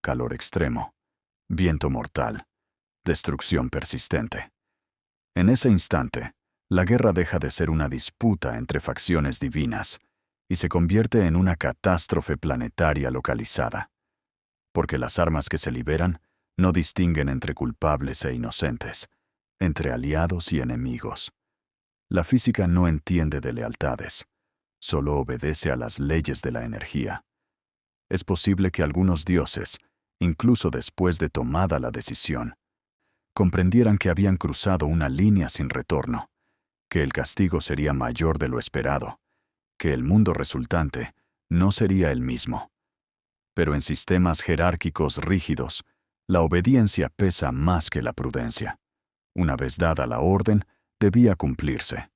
calor extremo, viento mortal, destrucción persistente. En ese instante, la guerra deja de ser una disputa entre facciones divinas y se convierte en una catástrofe planetaria localizada. Porque las armas que se liberan no distinguen entre culpables e inocentes, entre aliados y enemigos. La física no entiende de lealtades, solo obedece a las leyes de la energía. Es posible que algunos dioses, incluso después de tomada la decisión, comprendieran que habían cruzado una línea sin retorno, que el castigo sería mayor de lo esperado, que el mundo resultante no sería el mismo. Pero en sistemas jerárquicos rígidos, la obediencia pesa más que la prudencia. Una vez dada la orden, debía cumplirse.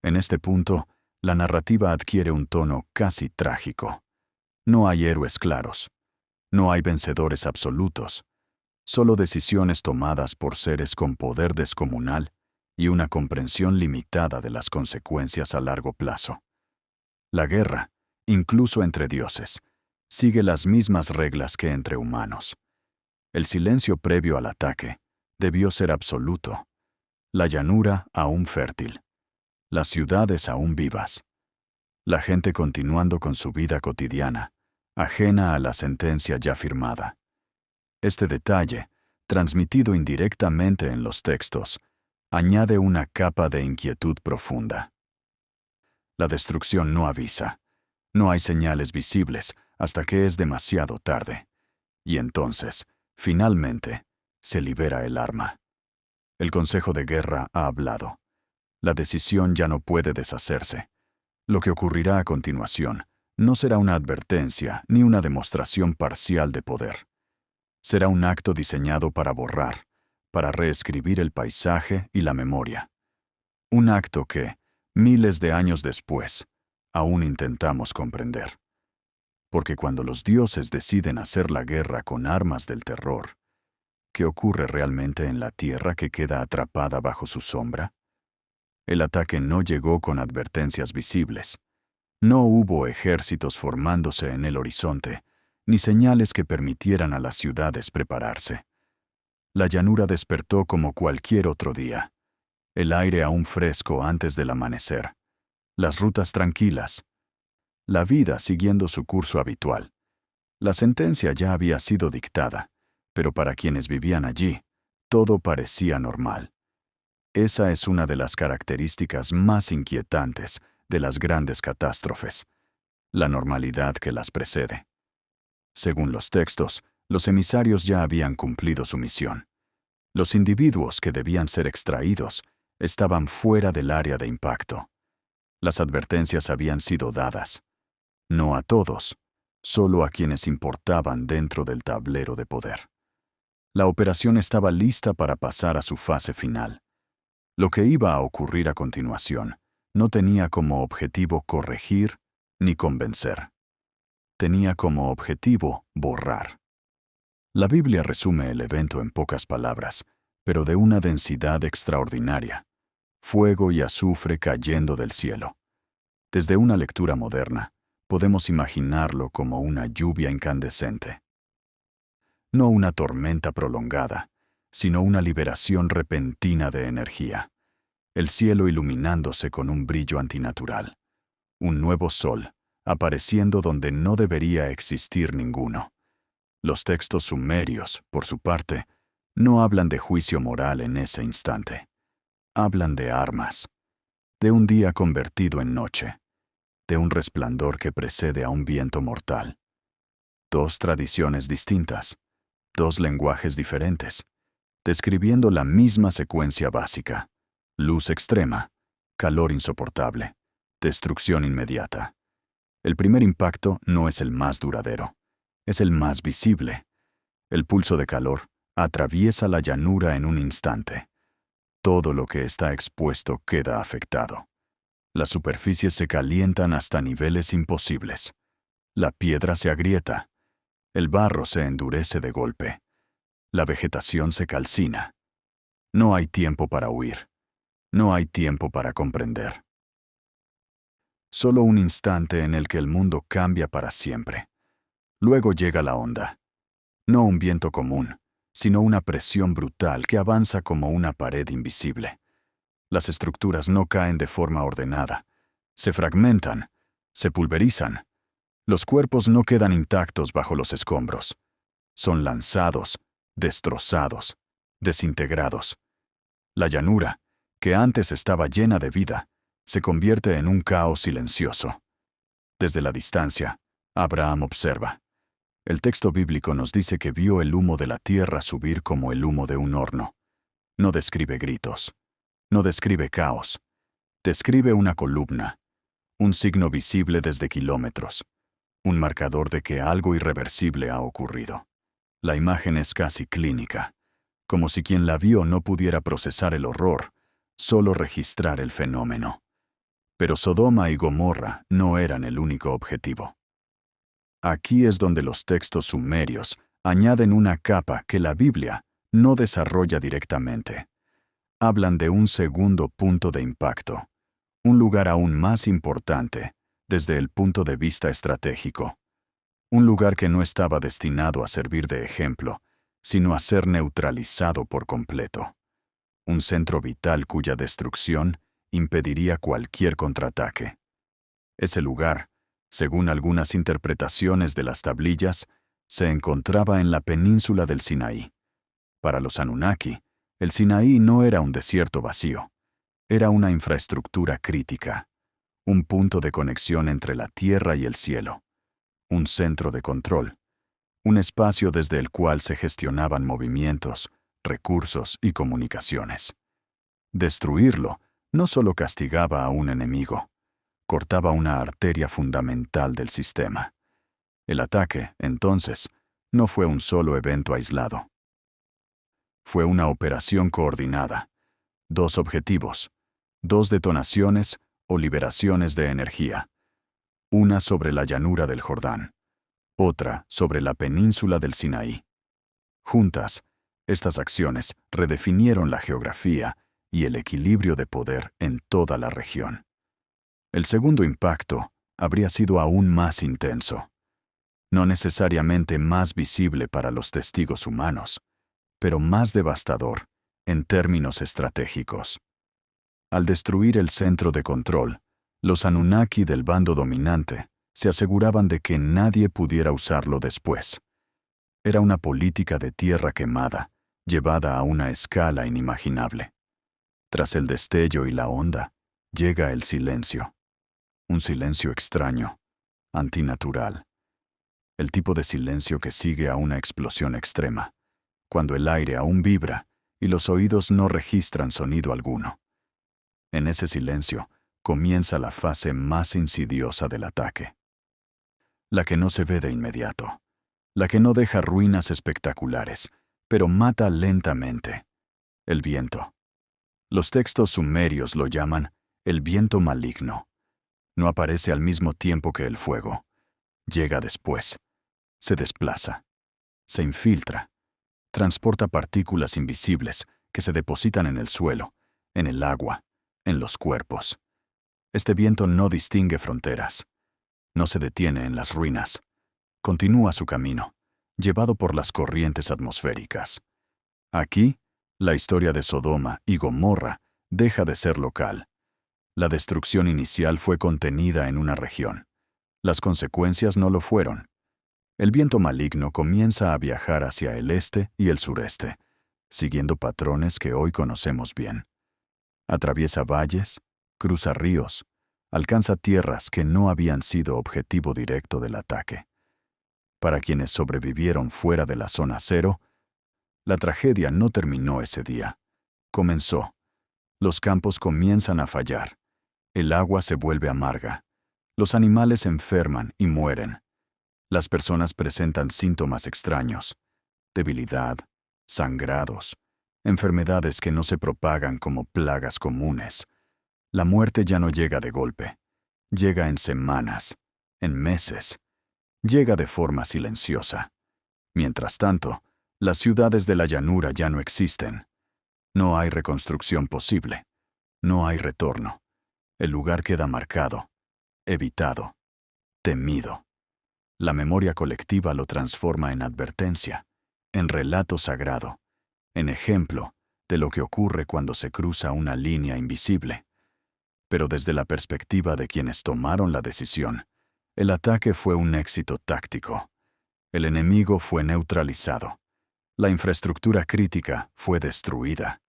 En este punto, la narrativa adquiere un tono casi trágico. No hay héroes claros. No hay vencedores absolutos. Solo decisiones tomadas por seres con poder descomunal y una comprensión limitada de las consecuencias a largo plazo. La guerra, incluso entre dioses, sigue las mismas reglas que entre humanos. El silencio previo al ataque debió ser absoluto. La llanura aún fértil. Las ciudades aún vivas. La gente continuando con su vida cotidiana, ajena a la sentencia ya firmada. Este detalle, transmitido indirectamente en los textos, añade una capa de inquietud profunda. La destrucción no avisa. No hay señales visibles hasta que es demasiado tarde. Y entonces, finalmente, se libera el arma. El Consejo de Guerra ha hablado. La decisión ya no puede deshacerse. Lo que ocurrirá a continuación no será una advertencia ni una demostración parcial de poder. Será un acto diseñado para borrar, para reescribir el paisaje y la memoria. Un acto que, miles de años después, aún intentamos comprender. Porque cuando los dioses deciden hacer la guerra con armas del terror, ¿qué ocurre realmente en la tierra que queda atrapada bajo su sombra? El ataque no llegó con advertencias visibles. No hubo ejércitos formándose en el horizonte, ni señales que permitieran a las ciudades prepararse. La llanura despertó como cualquier otro día, el aire aún fresco antes del amanecer, las rutas tranquilas, la vida siguiendo su curso habitual. La sentencia ya había sido dictada, pero para quienes vivían allí, todo parecía normal. Esa es una de las características más inquietantes de las grandes catástrofes, la normalidad que las precede. Según los textos, los emisarios ya habían cumplido su misión. Los individuos que debían ser extraídos estaban fuera del área de impacto. Las advertencias habían sido dadas. No a todos, solo a quienes importaban dentro del tablero de poder. La operación estaba lista para pasar a su fase final. Lo que iba a ocurrir a continuación no tenía como objetivo corregir ni convencer. Tenía como objetivo borrar. La Biblia resume el evento en pocas palabras, pero de una densidad extraordinaria. Fuego y azufre cayendo del cielo. Desde una lectura moderna, podemos imaginarlo como una lluvia incandescente. No una tormenta prolongada, sino una liberación repentina de energía. El cielo iluminándose con un brillo antinatural. Un nuevo sol, apareciendo donde no debería existir ninguno. Los textos sumerios, por su parte, no hablan de juicio moral en ese instante. Hablan de armas, de un día convertido en noche, de un resplandor que precede a un viento mortal. Dos tradiciones distintas, dos lenguajes diferentes, describiendo la misma secuencia básica: luz extrema, calor insoportable, destrucción inmediata. El primer impacto no es el más duradero, es el más visible. El pulso de calor atraviesa la llanura en un instante. Todo lo que está expuesto queda afectado. Las superficies se calientan hasta niveles imposibles. La piedra se agrieta. El barro se endurece de golpe. La vegetación se calcina. No hay tiempo para huir. No hay tiempo para comprender. Solo un instante en el que el mundo cambia para siempre. Luego llega la onda. No un viento común, sino una presión brutal que avanza como una pared invisible. Las estructuras no caen de forma ordenada. Se fragmentan, se pulverizan. Los cuerpos no quedan intactos bajo los escombros. Son lanzados, destrozados, desintegrados. La llanura, que antes estaba llena de vida, se convierte en un caos silencioso. Desde la distancia, Abraham observa. El texto bíblico nos dice que vio el humo de la tierra subir como el humo de un horno. No describe gritos. No describe caos. Describe una columna, un signo visible desde kilómetros, un marcador de que algo irreversible ha ocurrido. La imagen es casi clínica, como si quien la vio no pudiera procesar el horror, solo registrar el fenómeno. Pero Sodoma y Gomorra no eran el único objetivo. Aquí es donde los textos sumerios añaden una capa que la Biblia no desarrolla directamente. Hablan de un segundo punto de impacto, un lugar aún más importante desde el punto de vista estratégico. Un lugar que no estaba destinado a servir de ejemplo, sino a ser neutralizado por completo. Un centro vital cuya destrucción impediría cualquier contraataque. Ese lugar, según algunas interpretaciones de las tablillas, se encontraba en la península del Sinaí. Para los Anunnaki, el Sinaí no era un desierto vacío, era una infraestructura crítica, un punto de conexión entre la tierra y el cielo, un centro de control, un espacio desde el cual se gestionaban movimientos, recursos y comunicaciones. Destruirlo no solo castigaba a un enemigo, cortaba una arteria fundamental del sistema. El ataque, entonces, no fue un solo evento aislado. Fue una operación coordinada. Dos objetivos, dos detonaciones o liberaciones de energía. Una sobre la llanura del Jordán, otra sobre la península del Sinaí. Juntas, estas acciones redefinieron la geografía y el equilibrio de poder en toda la región. El segundo impacto habría sido aún más intenso. No necesariamente más visible para los testigos humanos, pero más devastador en términos estratégicos. Al destruir el centro de control, los Anunnaki del bando dominante se aseguraban de que nadie pudiera usarlo después. Era una política de tierra quemada, llevada a una escala inimaginable. Tras el destello y la onda, llega el silencio. Un silencio extraño, antinatural. El tipo de silencio que sigue a una explosión extrema, cuando el aire aún vibra y los oídos no registran sonido alguno. En ese silencio comienza la fase más insidiosa del ataque. La que no se ve de inmediato. La que no deja ruinas espectaculares, pero mata lentamente. El viento. Los textos sumerios lo llaman el viento maligno. No aparece al mismo tiempo que el fuego. Llega después. Se desplaza. Se infiltra. Transporta partículas invisibles que se depositan en el suelo, en el agua, en los cuerpos. Este viento no distingue fronteras. No se detiene en las ruinas. Continúa su camino, llevado por las corrientes atmosféricas. Aquí, la historia de Sodoma y Gomorra deja de ser local. La destrucción inicial fue contenida en una región. Las consecuencias no lo fueron. El viento maligno comienza a viajar hacia el este y el sureste, siguiendo patrones que hoy conocemos bien. Atraviesa valles, cruza ríos, alcanza tierras que no habían sido objetivo directo del ataque. Para quienes sobrevivieron fuera de la zona cero, la tragedia no terminó ese día. Comenzó. Los campos comienzan a fallar. El agua se vuelve amarga. Los animales enferman y mueren. Las personas presentan síntomas extraños: debilidad, sangrados, enfermedades que no se propagan como plagas comunes. La muerte ya no llega de golpe. Llega en semanas, en meses. Llega de forma silenciosa. Mientras tanto, las ciudades de la llanura ya no existen. No hay reconstrucción posible. No hay retorno. El lugar queda marcado, evitado, temido. La memoria colectiva lo transforma en advertencia, en relato sagrado, en ejemplo de lo que ocurre cuando se cruza una línea invisible. Pero desde la perspectiva de quienes tomaron la decisión, el ataque fue un éxito táctico. El enemigo fue neutralizado. La infraestructura crítica fue destruida.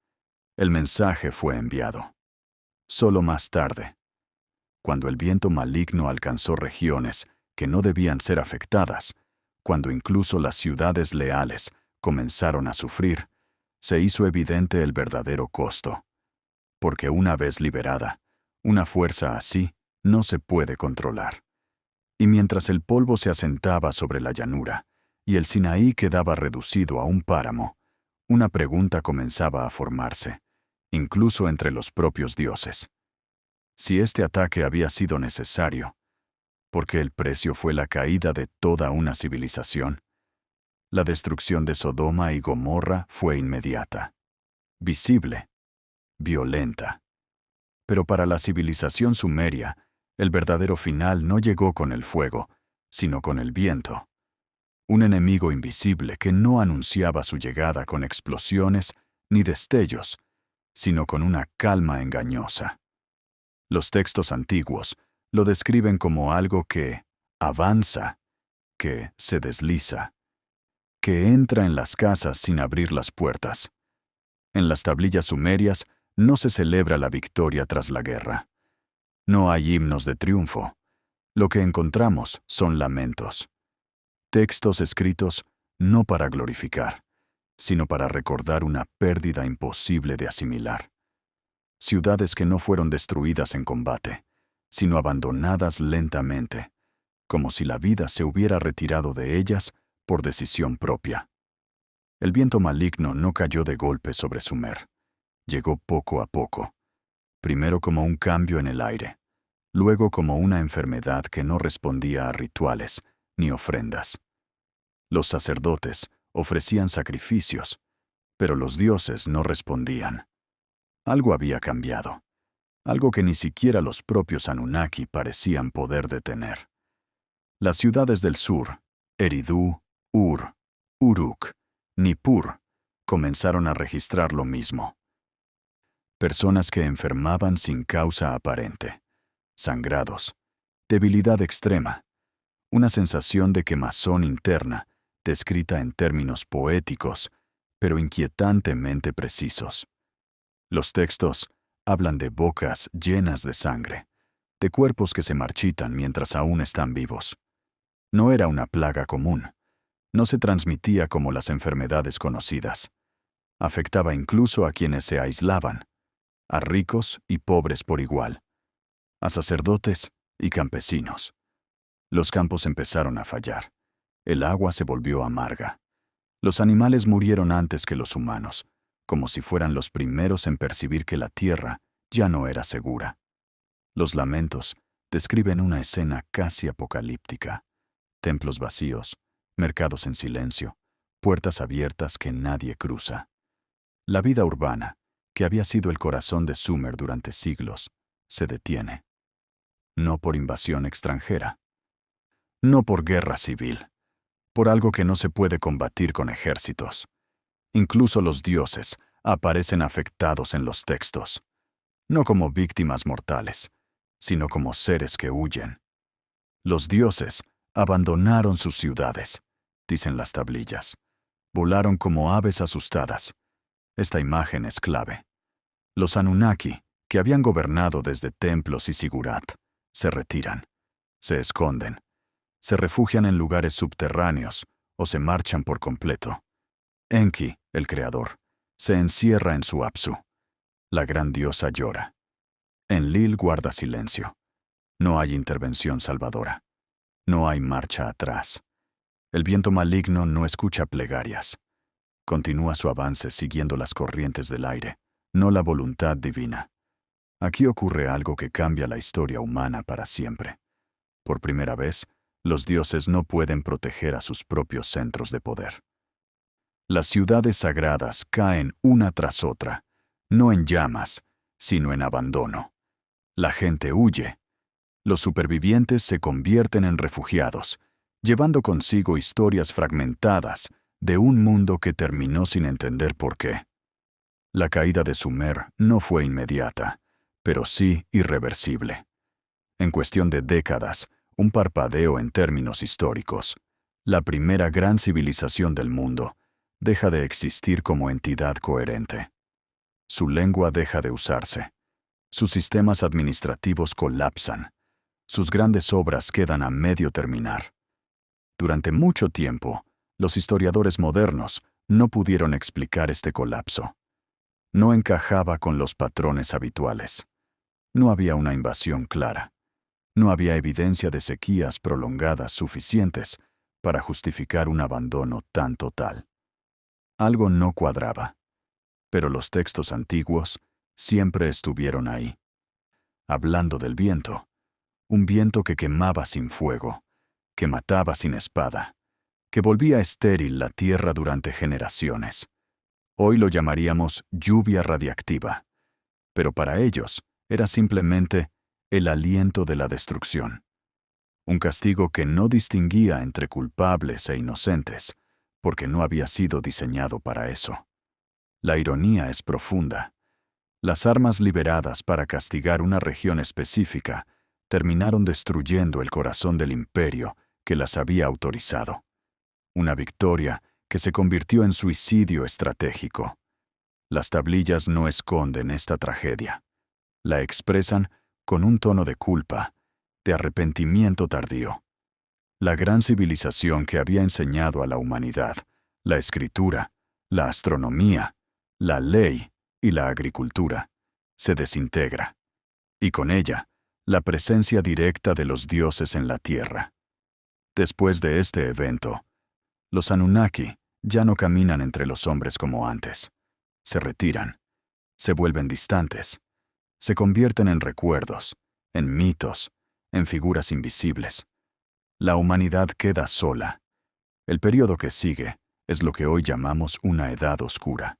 El mensaje fue enviado. Solo más tarde, cuando el viento maligno alcanzó regiones que no debían ser afectadas, cuando incluso las ciudades leales comenzaron a sufrir, se hizo evidente el verdadero costo. Porque una vez liberada, una fuerza así no se puede controlar. Y mientras el polvo se asentaba sobre la llanura y el Sinaí quedaba reducido a un páramo, una pregunta comenzaba a formarse, incluso entre los propios dioses. Si este ataque había sido necesario, porque el precio fue la caída de toda una civilización. La destrucción de Sodoma y Gomorra fue inmediata, visible, violenta. Pero para la civilización sumeria, el verdadero final no llegó con el fuego, sino con el viento. Un enemigo invisible que no anunciaba su llegada con explosiones ni destellos, sino con una calma engañosa. Los textos antiguos lo describen como algo que avanza, que se desliza, que entra en las casas sin abrir las puertas. En las tablillas sumerias no se celebra la victoria tras la guerra. No hay himnos de triunfo. Lo que encontramos son lamentos. Textos escritos no para glorificar, sino para recordar una pérdida imposible de asimilar. Ciudades que no fueron destruidas en combate, sino abandonadas lentamente, como si la vida se hubiera retirado de ellas por decisión propia. El viento maligno no cayó de golpe sobre Sumer. Llegó poco a poco, primero como un cambio en el aire, luego como una enfermedad que no respondía a rituales ni ofrendas. Los sacerdotes ofrecían sacrificios, pero los dioses no respondían. Algo había cambiado. Algo que ni siquiera los propios Anunnaki parecían poder detener. Las ciudades del sur, Eridu, Ur, Uruk, Nippur, comenzaron a registrar lo mismo. Personas que enfermaban sin causa aparente, sangrados, debilidad extrema, una sensación de quemazón interna, descrita en términos poéticos, pero inquietantemente precisos. Los textos hablan de bocas llenas de sangre, de cuerpos que se marchitan mientras aún están vivos. No era una plaga común. No se transmitía como las enfermedades conocidas. Afectaba incluso a quienes se aislaban, a ricos y pobres por igual, a sacerdotes y campesinos. Los campos empezaron a fallar. El agua se volvió amarga. Los animales murieron antes que los humanos, como si fueran los primeros en percibir que la tierra ya no era segura. Los lamentos describen una escena casi apocalíptica. Templos vacíos, mercados en silencio, puertas abiertas que nadie cruza. La vida urbana, que había sido el corazón de Sumer durante siglos, se detiene. No por invasión extranjera. No por guerra civil. Por algo que no se puede combatir con ejércitos. Incluso los dioses aparecen afectados en los textos. No como víctimas mortales, sino como seres que huyen. Los dioses abandonaron sus ciudades, dicen las tablillas. Volaron como aves asustadas. Esta imagen es clave. Los Anunnaki, que habían gobernado desde templos y sigurat, se retiran, se esconden, se refugian en lugares subterráneos o se marchan por completo. Enki, el creador, se encierra en su Apsu. La gran diosa llora. Enlil guarda silencio. No hay intervención salvadora. No hay marcha atrás. El viento maligno no escucha plegarias. Continúa su avance siguiendo las corrientes del aire, no la voluntad divina. Aquí ocurre algo que cambia la historia humana para siempre. Por primera vez, los dioses no pueden proteger a sus propios centros de poder. Las ciudades sagradas caen una tras otra, no en llamas, sino en abandono. La gente huye. Los supervivientes se convierten en refugiados, llevando consigo historias fragmentadas de un mundo que terminó sin entender por qué. La caída de Sumer no fue inmediata, pero sí irreversible. En cuestión de décadas, un parpadeo en términos históricos, la primera gran civilización del mundo deja de existir como entidad coherente. Su lengua deja de usarse. Sus sistemas administrativos colapsan. Sus grandes obras quedan a medio terminar. Durante mucho tiempo, los historiadores modernos no pudieron explicar este colapso. No encajaba con los patrones habituales. No había una invasión clara. No había evidencia de sequías prolongadas suficientes para justificar un abandono tan total. Algo no cuadraba. Pero los textos antiguos siempre estuvieron ahí. Hablando del viento, un viento que quemaba sin fuego, que mataba sin espada, que volvía estéril la tierra durante generaciones. Hoy lo llamaríamos lluvia radiactiva, pero para ellos era simplemente el aliento de la destrucción. Un castigo que no distinguía entre culpables e inocentes, porque no había sido diseñado para eso. La ironía es profunda. Las armas liberadas para castigar una región específica terminaron destruyendo el corazón del imperio que las había autorizado. Una victoria que se convirtió en suicidio estratégico. Las tablillas no esconden esta tragedia. La expresan con un tono de culpa, de arrepentimiento tardío. La gran civilización que había enseñado a la humanidad, la escritura, la astronomía, la ley y la agricultura, se desintegra. Y con ella, la presencia directa de los dioses en la tierra. Después de este evento, los Anunnaki ya no caminan entre los hombres como antes. Se retiran, se vuelven distantes, se convierten en recuerdos, en mitos, en figuras invisibles. La humanidad queda sola. El periodo que sigue es lo que hoy llamamos una edad oscura.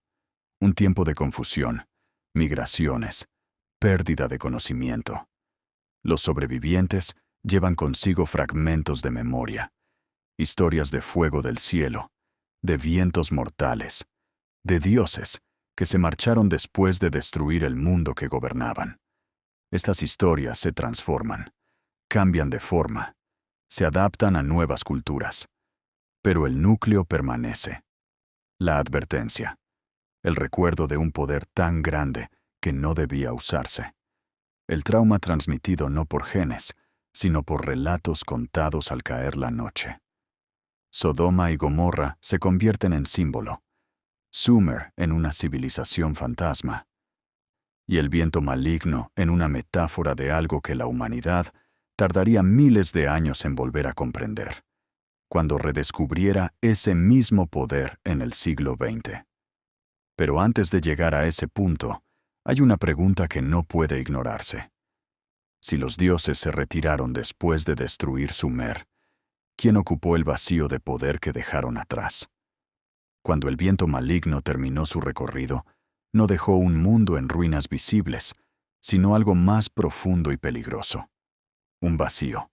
Un tiempo de confusión, migraciones, pérdida de conocimiento. Los sobrevivientes llevan consigo fragmentos de memoria, historias de fuego del cielo, de vientos mortales, de dioses que se marcharon después de destruir el mundo que gobernaban. Estas historias se transforman, cambian de forma, se adaptan a nuevas culturas, pero el núcleo permanece. La advertencia, el recuerdo de un poder tan grande que no debía usarse. El trauma transmitido no por genes, sino por relatos contados al caer la noche. Sodoma y Gomorra se convierten en símbolo, Sumer en una civilización fantasma, y el viento maligno en una metáfora de algo que la humanidad tardaría miles de años en volver a comprender, cuando redescubriera ese mismo poder en el siglo XX. Pero antes de llegar a ese punto, hay una pregunta que no puede ignorarse. Si los dioses se retiraron después de destruir Sumer, ¿quién ocupó el vacío de poder que dejaron atrás? Cuando el viento maligno terminó su recorrido, no dejó un mundo en ruinas visibles, sino algo más profundo y peligroso. Un vacío.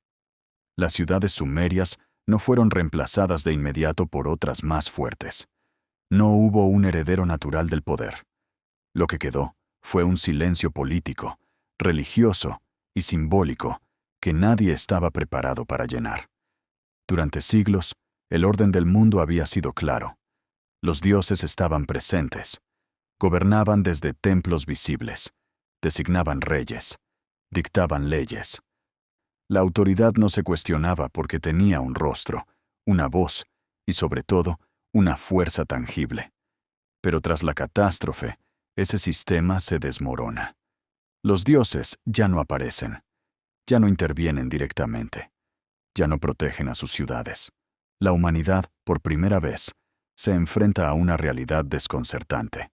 Las ciudades sumerias no fueron reemplazadas de inmediato por otras más fuertes. No hubo un heredero natural del poder. Lo que quedó fue un silencio político, religioso y simbólico que nadie estaba preparado para llenar. Durante siglos, el orden del mundo había sido claro. Los dioses estaban presentes, gobernaban desde templos visibles, designaban reyes, dictaban leyes. La autoridad no se cuestionaba porque tenía un rostro, una voz y, sobre todo, una fuerza tangible. Pero tras la catástrofe, ese sistema se desmorona. Los dioses ya no aparecen, ya no intervienen directamente, ya no protegen a sus ciudades. La humanidad, por primera vez, se enfrenta a una realidad desconcertante.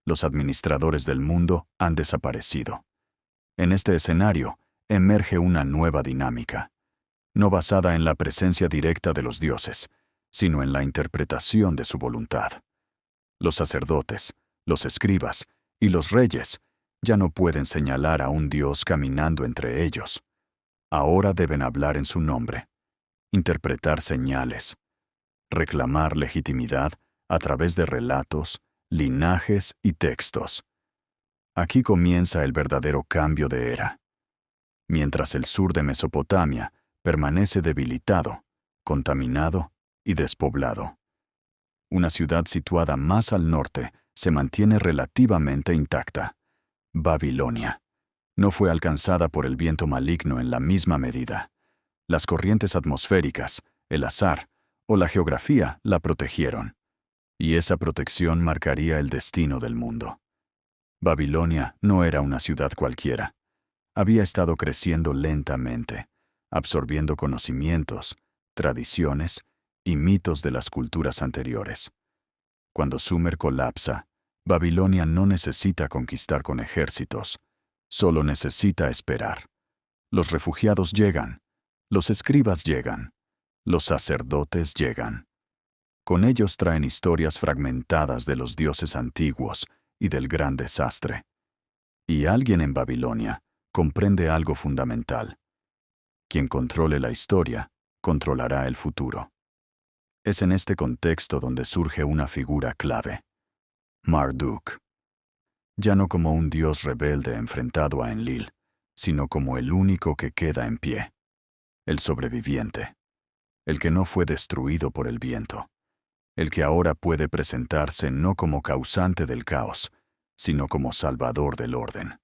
Los administradores del mundo han desaparecido. En este escenario, emerge una nueva dinámica, no basada en la presencia directa de los dioses, sino en la interpretación de su voluntad. Los sacerdotes, los escribas y los reyes ya no pueden señalar a un dios caminando entre ellos. Ahora deben hablar en su nombre, interpretar señales, reclamar legitimidad a través de relatos, linajes y textos. Aquí comienza el verdadero cambio de era. Mientras el sur de Mesopotamia permanece debilitado, contaminado y despoblado. Una ciudad situada más al norte se mantiene relativamente intacta. Babilonia. No fue alcanzada por el viento maligno en la misma medida. Las corrientes atmosféricas, el azar o la geografía la protegieron, y esa protección marcaría el destino del mundo. Babilonia no era una ciudad cualquiera. Había estado creciendo lentamente, absorbiendo conocimientos, tradiciones y mitos de las culturas anteriores. Cuando Sumer colapsa, Babilonia no necesita conquistar con ejércitos, solo necesita esperar. Los refugiados llegan, los escribas llegan, los sacerdotes llegan. Con ellos traen historias fragmentadas de los dioses antiguos y del gran desastre. Y alguien en Babilonia comprende algo fundamental. Quien controle la historia, controlará el futuro. Es en este contexto donde surge una figura clave. Marduk. Ya no como un dios rebelde enfrentado a Enlil, sino como el único que queda en pie. El sobreviviente. El que no fue destruido por el viento. El que ahora puede presentarse no como causante del caos, sino como salvador del orden.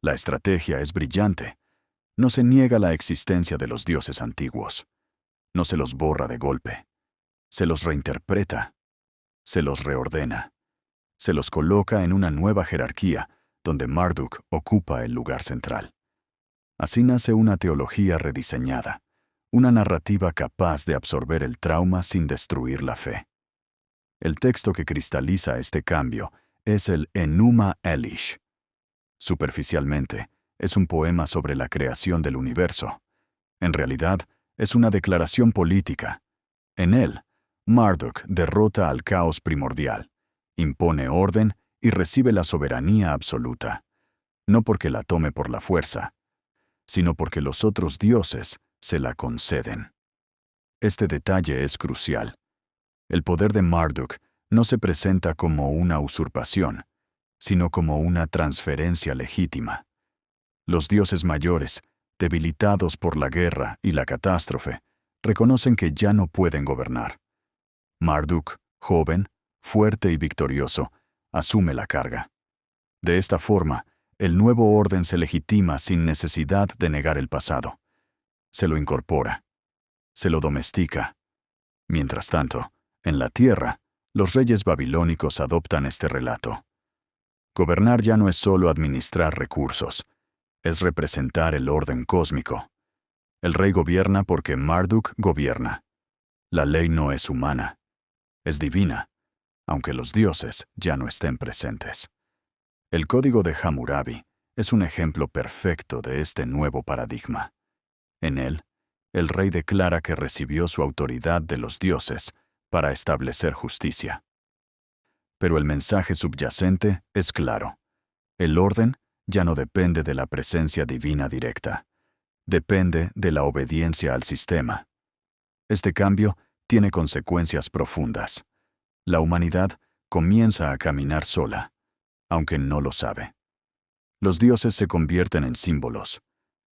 La estrategia es brillante. No se niega la existencia de los dioses antiguos. No se los borra de golpe. Se los reinterpreta. Se los reordena. Se los coloca en una nueva jerarquía, donde Marduk ocupa el lugar central. Así nace una teología rediseñada, una narrativa capaz de absorber el trauma sin destruir la fe. El texto que cristaliza este cambio es el Enuma Elish. Superficialmente, es un poema sobre la creación del universo. En realidad, es una declaración política. En él, Marduk derrota al caos primordial, impone orden y recibe la soberanía absoluta, no porque la tome por la fuerza, sino porque los otros dioses se la conceden. Este detalle es crucial. El poder de Marduk no se presenta como una usurpación, sino como una transferencia legítima. Los dioses mayores, debilitados por la guerra y la catástrofe, reconocen que ya no pueden gobernar. Marduk, joven, fuerte y victorioso, asume la carga. De esta forma, el nuevo orden se legitima sin necesidad de negar el pasado. Se lo incorpora, se lo domestica. Mientras tanto, en la tierra, los reyes babilónicos adoptan este relato. Gobernar ya no es solo administrar recursos, es representar el orden cósmico. El rey gobierna porque Marduk gobierna. La ley no es humana, es divina, aunque los dioses ya no estén presentes. El Código de Hammurabi es un ejemplo perfecto de este nuevo paradigma. En él, el rey declara que recibió su autoridad de los dioses para establecer justicia. Pero el mensaje subyacente es claro. El orden ya no depende de la presencia divina directa. Depende de la obediencia al sistema. Este cambio tiene consecuencias profundas. La humanidad comienza a caminar sola, aunque no lo sabe. Los dioses se convierten en símbolos.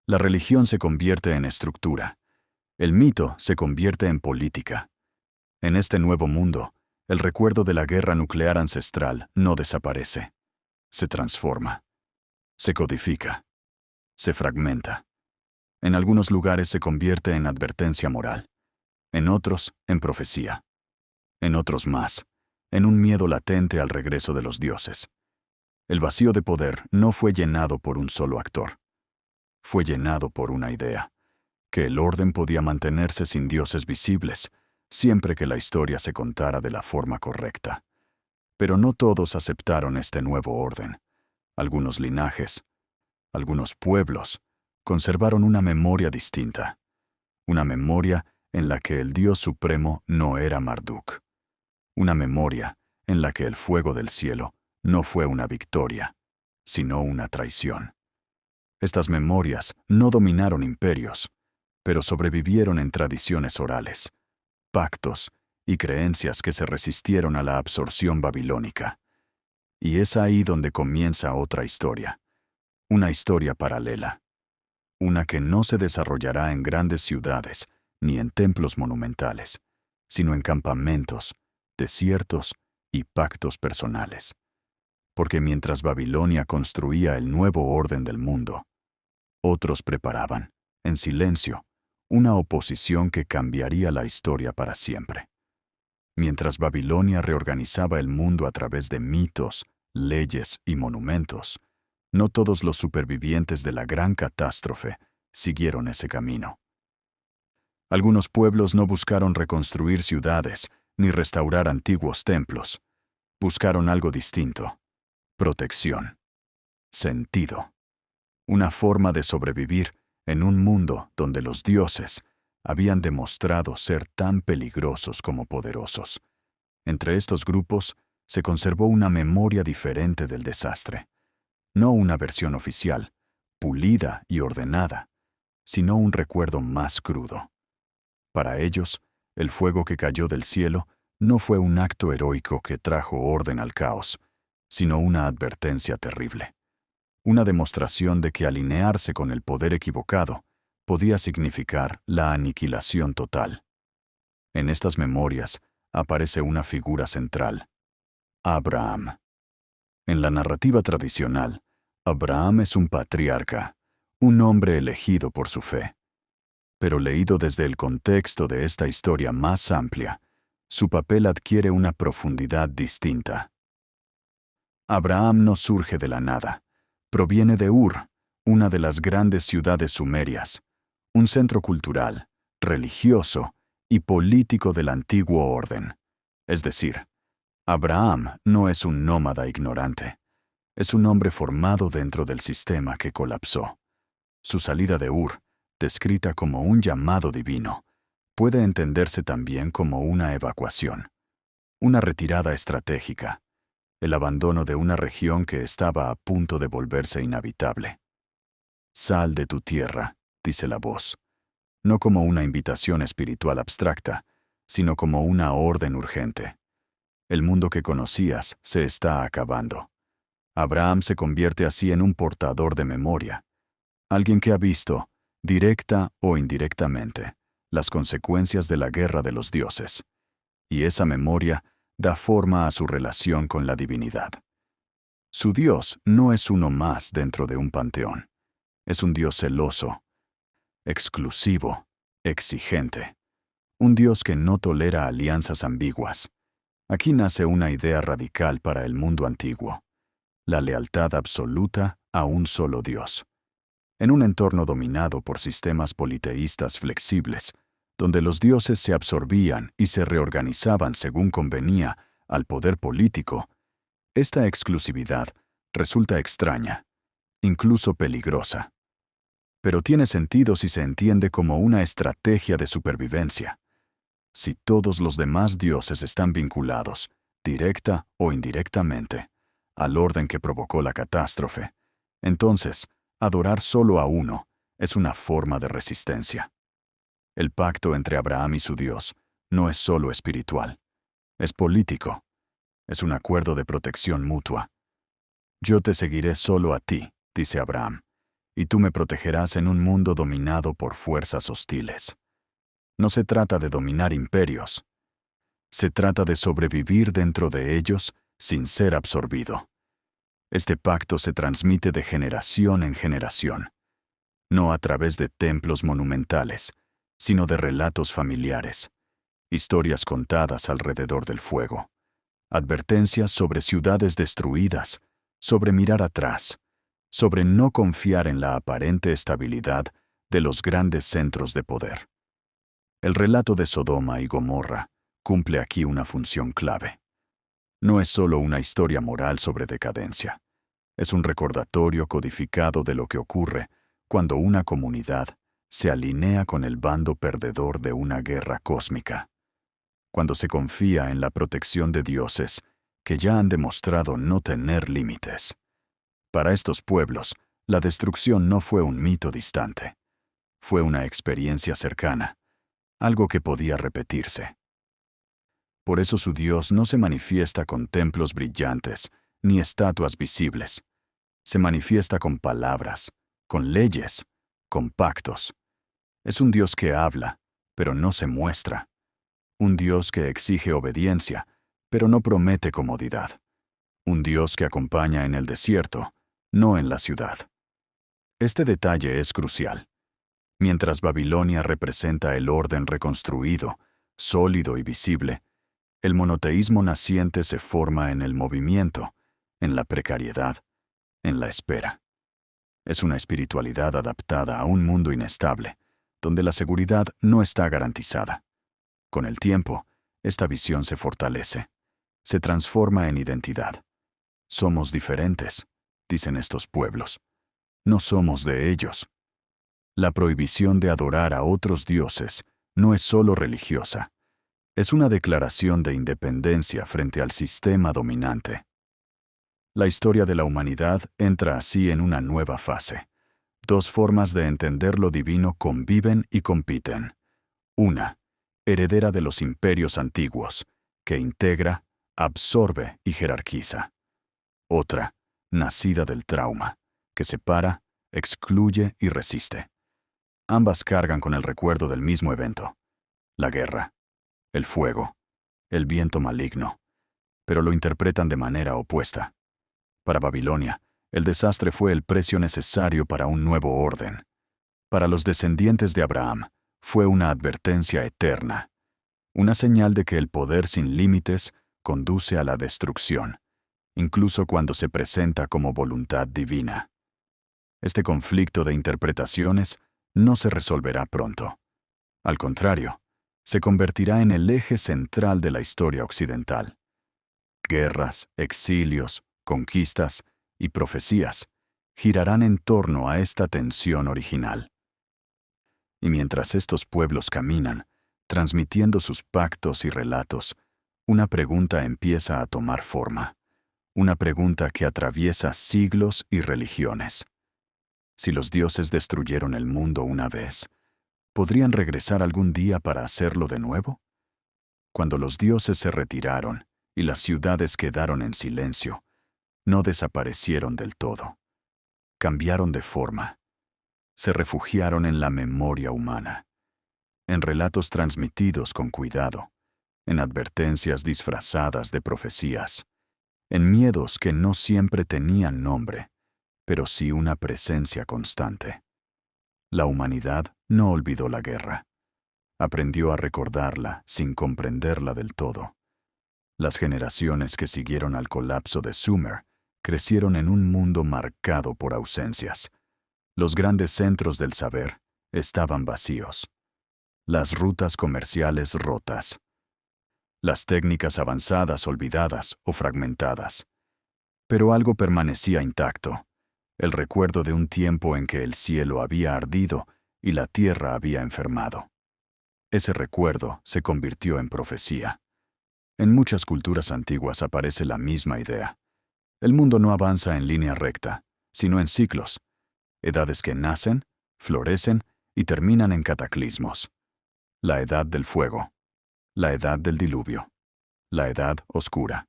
La religión se convierte en estructura. El mito se convierte en política. En este nuevo mundo, el recuerdo de la guerra nuclear ancestral no desaparece. Se transforma. Se codifica. Se fragmenta. En algunos lugares se convierte en advertencia moral. En otros, en profecía. En otros más, en un miedo latente al regreso de los dioses. El vacío de poder no fue llenado por un solo actor. Fue llenado por una idea, que el orden podía mantenerse sin dioses visibles, siempre que la historia se contara de la forma correcta. Pero no todos aceptaron este nuevo orden. Algunos linajes, algunos pueblos, conservaron una memoria distinta. Una memoria en la que el Dios Supremo no era Marduk. Una memoria en la que el fuego del cielo no fue una victoria, sino una traición. Estas memorias no dominaron imperios, pero sobrevivieron en tradiciones orales, pactos y creencias que se resistieron a la absorción babilónica. Y es ahí donde comienza otra historia, una historia paralela, una que no se desarrollará en grandes ciudades ni en templos monumentales, sino en campamentos, desiertos y pactos personales. Porque mientras Babilonia construía el nuevo orden del mundo, otros preparaban, en silencio, una oposición que cambiaría la historia para siempre. Mientras Babilonia reorganizaba el mundo a través de mitos, leyes y monumentos, no todos los supervivientes de la gran catástrofe siguieron ese camino. Algunos pueblos no buscaron reconstruir ciudades ni restaurar antiguos templos. Buscaron algo distinto: protección, sentido, una forma de sobrevivir en un mundo donde los dioses habían demostrado ser tan peligrosos como poderosos. Entre estos grupos se conservó una memoria diferente del desastre. No una versión oficial, pulida y ordenada, sino un recuerdo más crudo. Para ellos, el fuego que cayó del cielo no fue un acto heroico que trajo orden al caos, sino una advertencia terrible. Una demostración de que alinearse con el poder equivocado podía significar la aniquilación total. En estas memorias aparece una figura central: Abraham. En la narrativa tradicional, Abraham es un patriarca, un hombre elegido por su fe. Pero leído desde el contexto de esta historia más amplia, su papel adquiere una profundidad distinta. Abraham no surge de la nada. Proviene de Ur, una de las grandes ciudades sumerias, un centro cultural, religioso y político del antiguo orden. Es decir, Abraham no es un nómada ignorante. Es un hombre formado dentro del sistema que colapsó. Su salida de Ur, descrita como un llamado divino, puede entenderse también como una evacuación, una retirada estratégica, el abandono de una región que estaba a punto de volverse inhabitable. Sal de tu tierra, dice la voz, no como una invitación espiritual abstracta, sino como una orden urgente. El mundo que conocías se está acabando. Abraham se convierte así en un portador de memoria, alguien que ha visto, directa o indirectamente, las consecuencias de la guerra de los dioses, y esa memoria da forma a su relación con la divinidad. Su Dios no es uno más dentro de un panteón. Es un Dios celoso, exclusivo, exigente. Un Dios que no tolera alianzas ambiguas. Aquí nace una idea radical para el mundo antiguo: la lealtad absoluta a un solo Dios. En un entorno dominado por sistemas politeístas flexibles, donde los dioses se absorbían y se reorganizaban según convenía al poder político, esta exclusividad resulta extraña, incluso peligrosa. Pero tiene sentido si se entiende como una estrategia de supervivencia. Si todos los demás dioses están vinculados, directa o indirectamente, al orden que provocó la catástrofe, entonces, adorar solo a uno es una forma de resistencia. El pacto entre Abraham y su Dios no es solo espiritual, es político, es un acuerdo de protección mutua. Yo te seguiré solo a ti, dice Abraham, y tú me protegerás en un mundo dominado por fuerzas hostiles. No se trata de dominar imperios, se trata de sobrevivir dentro de ellos sin ser absorbido. Este pacto se transmite de generación en generación, no a través de templos monumentales, sino de relatos familiares, historias contadas alrededor del fuego, advertencias sobre ciudades destruidas, sobre mirar atrás, sobre no confiar en la aparente estabilidad de los grandes centros de poder. El relato de Sodoma y Gomorra cumple aquí una función clave. No es solo una historia moral sobre decadencia, es un recordatorio codificado de lo que ocurre cuando una comunidad se alinea con el bando perdedor de una guerra cósmica, cuando se confía en la protección de dioses que ya han demostrado no tener límites. Para estos pueblos, la destrucción no fue un mito distante, fue una experiencia cercana, algo que podía repetirse. Por eso su Dios no se manifiesta con templos brillantes ni estatuas visibles. Se manifiesta con palabras, con leyes, con pactos. Es un Dios que habla, pero no se muestra. Un Dios que exige obediencia, pero no promete comodidad. Un Dios que acompaña en el desierto, no en la ciudad. Este detalle es crucial. Mientras Babilonia representa el orden reconstruido, sólido y visible, el monoteísmo naciente se forma en el movimiento, en la precariedad, en la espera. Es una espiritualidad adaptada a un mundo inestable, donde la seguridad no está garantizada. Con el tiempo, esta visión se fortalece, se transforma en identidad. Somos diferentes, dicen estos pueblos. No somos de ellos. La prohibición de adorar a otros dioses no es solo religiosa, es una declaración de independencia frente al sistema dominante. La historia de la humanidad entra así en una nueva fase. Dos formas de entender lo divino conviven y compiten. Una, heredera de los imperios antiguos, que integra, absorbe y jerarquiza. Otra, nacida del trauma, que separa, excluye y resiste. Ambas cargan con el recuerdo del mismo evento: la guerra, el fuego, el viento maligno, pero lo interpretan de manera opuesta. Para Babilonia, el desastre fue el precio necesario para un nuevo orden. Para los descendientes de Abraham, fue una advertencia eterna, una señal de que el poder sin límites conduce a la destrucción, incluso cuando se presenta como voluntad divina. Este conflicto de interpretaciones no se resolverá pronto. Al contrario, se convertirá en el eje central de la historia occidental. Guerras, exilios, conquistas y profecías girarán en torno a esta tensión original. Y mientras estos pueblos caminan, transmitiendo sus pactos y relatos, una pregunta empieza a tomar forma, una pregunta que atraviesa siglos y religiones. Si los dioses destruyeron el mundo una vez, ¿podrían regresar algún día para hacerlo de nuevo? Cuando los dioses se retiraron y las ciudades quedaron en silencio, no desaparecieron del todo. Cambiaron de forma. Se refugiaron en la memoria humana, en relatos transmitidos con cuidado, en advertencias disfrazadas de profecías, en miedos que no siempre tenían nombre, pero sí una presencia constante. La humanidad no olvidó la guerra. Aprendió a recordarla sin comprenderla del todo. Las generaciones que siguieron al colapso de Sumer crecieron en un mundo marcado por ausencias. Los grandes centros del saber estaban vacíos. Las rutas comerciales rotas. Las técnicas avanzadas olvidadas o fragmentadas. Pero algo permanecía intacto. El recuerdo de un tiempo en que el cielo había ardido y la tierra había enfermado. Ese recuerdo se convirtió en profecía. En muchas culturas antiguas aparece la misma idea. El mundo no avanza en línea recta, sino en ciclos, edades que nacen, florecen y terminan en cataclismos. La edad del fuego, la edad del diluvio, la edad oscura.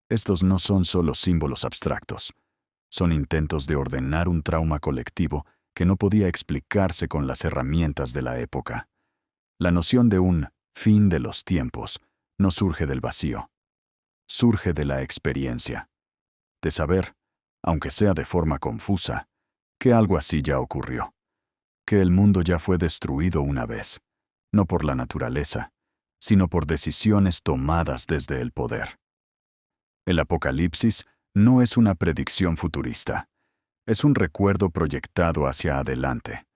Estos no son solo símbolos abstractos, son intentos de ordenar un trauma colectivo que no podía explicarse con las herramientas de la época. La noción de un fin de los tiempos no surge del vacío, surge de la experiencia, de saber, aunque sea de forma confusa, que algo así ya ocurrió, que el mundo ya fue destruido una vez, no por la naturaleza, sino por decisiones tomadas desde el poder. El Apocalipsis no es una predicción futurista, es un recuerdo proyectado hacia adelante.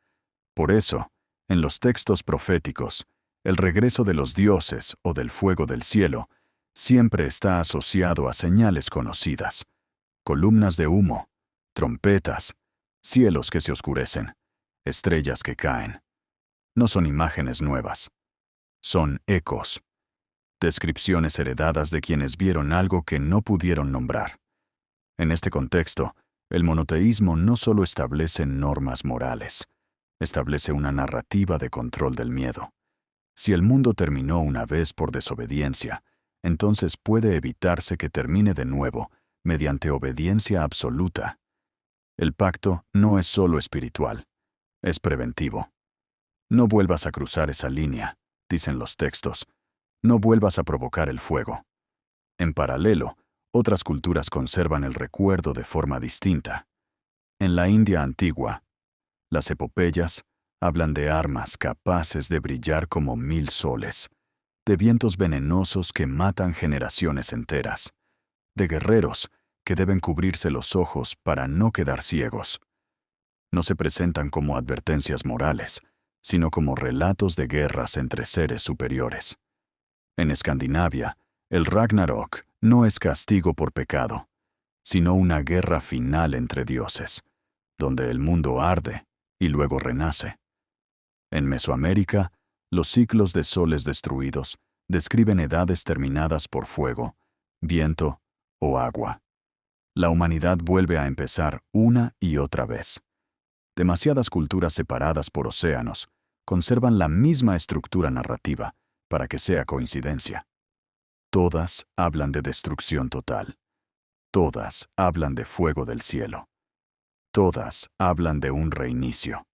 Por eso, en los textos proféticos, el regreso de los dioses o del fuego del cielo siempre está asociado a señales conocidas, columnas de humo, trompetas, cielos que se oscurecen, estrellas que caen. No son imágenes nuevas, son ecos, descripciones heredadas de quienes vieron algo que no pudieron nombrar. En este contexto, el monoteísmo no solo establece normas morales, establece una narrativa de control del miedo. Si el mundo terminó una vez por desobediencia, entonces puede evitarse que termine de nuevo mediante obediencia absoluta. El pacto no es solo espiritual, es preventivo. No vuelvas a cruzar esa línea, dicen los textos. No vuelvas a provocar el fuego. En paralelo, otras culturas conservan el recuerdo de forma distinta. En la India antigua, las epopeyas hablan de armas capaces de brillar como 1000 soles, de vientos venenosos que matan generaciones enteras, de guerreros que deben cubrirse los ojos para no quedar ciegos. No se presentan como advertencias morales, sino como relatos de guerras entre seres superiores. En Escandinavia, el Ragnarok no es castigo por pecado, sino una guerra final entre dioses, donde el mundo arde y luego renace. En Mesoamérica, los ciclos de soles destruidos describen edades terminadas por fuego, viento o agua. La humanidad vuelve a empezar una y otra vez. Demasiadas culturas separadas por océanos conservan la misma estructura narrativa para que sea coincidencia. Todas hablan de destrucción total. Todas hablan de fuego del cielo. Todas hablan de un reinicio.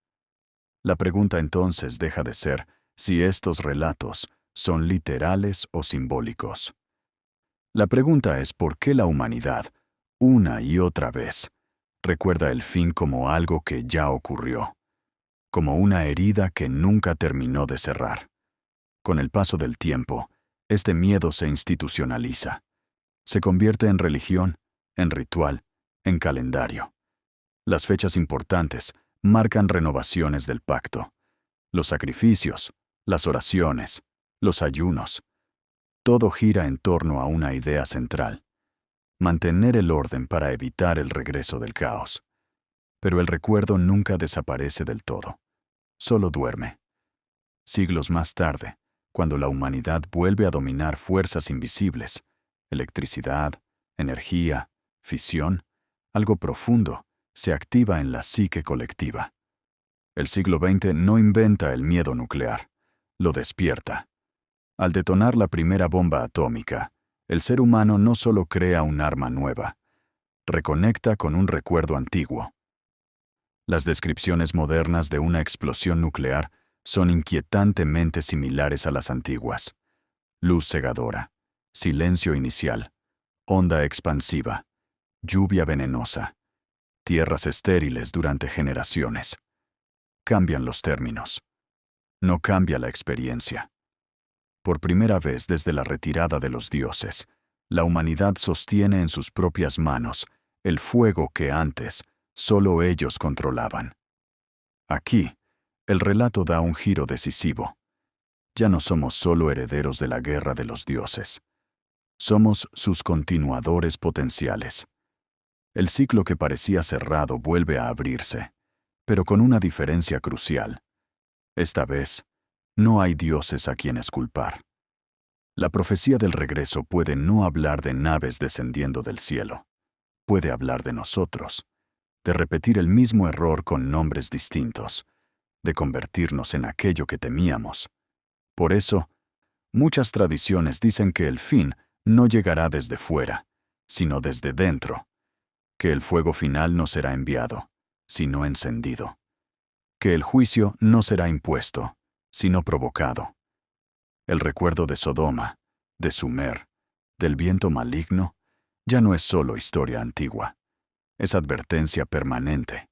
La pregunta entonces deja de ser si estos relatos son literales o simbólicos. La pregunta es por qué la humanidad, una y otra vez, recuerda el fin como algo que ya ocurrió, como una herida que nunca terminó de cerrar. Con el paso del tiempo, este miedo se institucionaliza. Se convierte en religión, en ritual, en calendario. Las fechas importantes marcan renovaciones del pacto. Los sacrificios, las oraciones, los ayunos. Todo gira en torno a una idea central: mantener el orden para evitar el regreso del caos. Pero el recuerdo nunca desaparece del todo. Solo duerme. Siglos más tarde, cuando la humanidad vuelve a dominar fuerzas invisibles, electricidad, energía, fisión, algo profundo se activa en la psique colectiva. El siglo XX no inventa el miedo nuclear, lo despierta. Al detonar la primera bomba atómica, el ser humano no solo crea un arma nueva, reconecta con un recuerdo antiguo. Las descripciones modernas de una explosión nuclear son inquietantemente similares a las antiguas. Luz cegadora, silencio inicial, onda expansiva, lluvia venenosa, tierras estériles durante generaciones. Cambian los términos. No cambia la experiencia. Por primera vez desde la retirada de los dioses, la humanidad sostiene en sus propias manos el fuego que antes solo ellos controlaban. Aquí, el relato da un giro decisivo. Ya no somos solo herederos de la guerra de los dioses. Somos sus continuadores potenciales. El ciclo que parecía cerrado vuelve a abrirse, pero con una diferencia crucial. Esta vez, no hay dioses a quienes culpar. La profecía del regreso puede no hablar de naves descendiendo del cielo. Puede hablar de nosotros, de repetir el mismo error con nombres distintos, de convertirnos en aquello que temíamos. Por eso, muchas tradiciones dicen que el fin no llegará desde fuera, sino desde dentro, que el fuego final no será enviado, sino encendido, que el juicio no será impuesto, sino provocado. El recuerdo de Sodoma, de Sumer, del viento maligno, ya no es solo historia antigua, es advertencia permanente,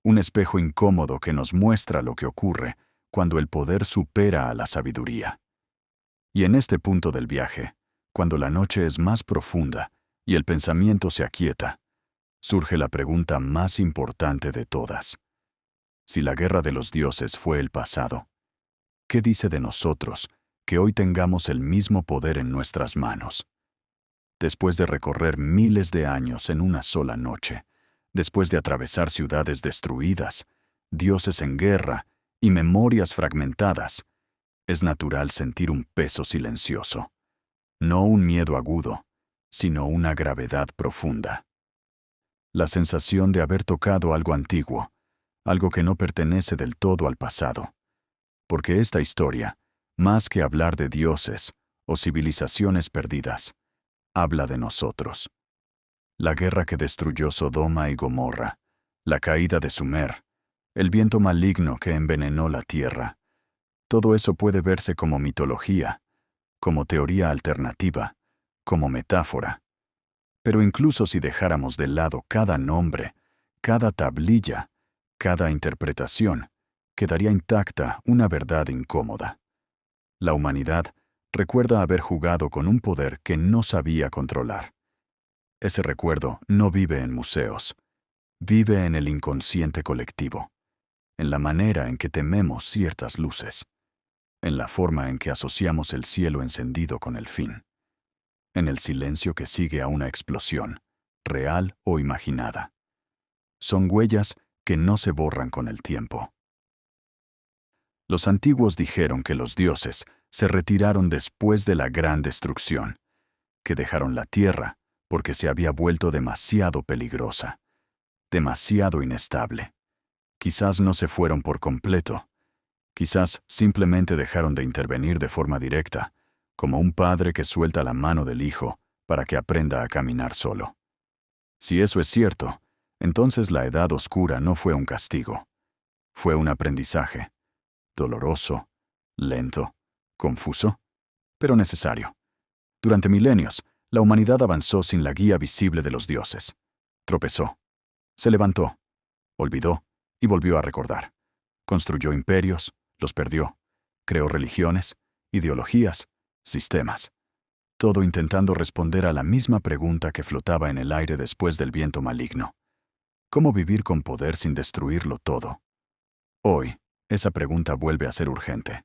un espejo incómodo que nos muestra lo que ocurre cuando el poder supera a la sabiduría. Y en este punto del viaje, cuando la noche es más profunda y el pensamiento se aquieta, surge la pregunta más importante de todas. Si la guerra de los dioses fue el pasado, ¿qué dice de nosotros que hoy tengamos el mismo poder en nuestras manos? Después de recorrer miles de años en una sola noche, después de atravesar ciudades destruidas, dioses en guerra y memorias fragmentadas, es natural sentir un peso silencioso. No un miedo agudo, sino una gravedad profunda. La sensación de haber tocado algo antiguo, algo que no pertenece del todo al pasado. Porque esta historia, más que hablar de dioses o civilizaciones perdidas, habla de nosotros. La guerra que destruyó Sodoma y Gomorra, la caída de Sumer, el viento maligno que envenenó la tierra. Todo eso puede verse como mitología, como teoría alternativa, como metáfora. Pero incluso si dejáramos de lado cada nombre, cada tablilla, cada interpretación, quedaría intacta una verdad incómoda. La humanidad recuerda haber jugado con un poder que no sabía controlar. Ese recuerdo no vive en museos, vive en el inconsciente colectivo, en la manera en que tememos ciertas luces, en la forma en que asociamos el cielo encendido con el fin, en el silencio que sigue a una explosión, real o imaginada. Son huellas que no se borran con el tiempo. Los antiguos dijeron que los dioses se retiraron después de la gran destrucción, que dejaron la tierra porque se había vuelto demasiado peligrosa, demasiado inestable. Quizás no se fueron por completo. Quizás simplemente dejaron de intervenir de forma directa, como un padre que suelta la mano del hijo para que aprenda a caminar solo. Si eso es cierto, entonces la Edad Oscura no fue un castigo. Fue un aprendizaje, doloroso, lento, confuso, pero necesario. Durante milenios, la humanidad avanzó sin la guía visible de los dioses. Tropezó, se levantó, olvidó y volvió a recordar. Construyó imperios, los perdió, creó religiones, ideologías, sistemas. Todo intentando responder a la misma pregunta que flotaba en el aire después del viento maligno. ¿Cómo vivir con poder sin destruirlo todo? Hoy, esa pregunta vuelve a ser urgente.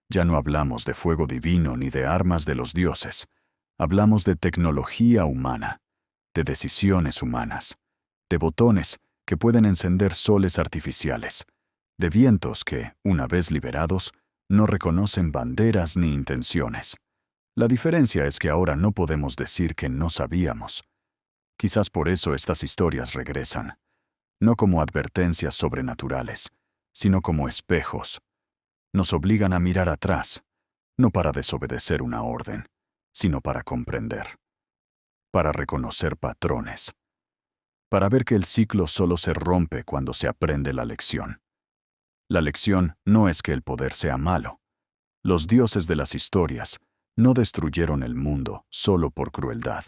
Ya no hablamos de fuego divino ni de armas de los dioses. Hablamos de tecnología humana, de decisiones humanas, de botones que pueden encender soles artificiales, de vientos que, una vez liberados, no reconocen banderas ni intenciones. La diferencia es que ahora no podemos decir que no sabíamos. Quizás por eso estas historias regresan, no como advertencias sobrenaturales, sino como espejos. Nos obligan a mirar atrás, no para desobedecer una orden, sino para comprender, para reconocer patrones, para ver que el ciclo solo se rompe cuando se aprende la lección. La lección no es que el poder sea malo. Los dioses de las historias no destruyeron el mundo solo por crueldad.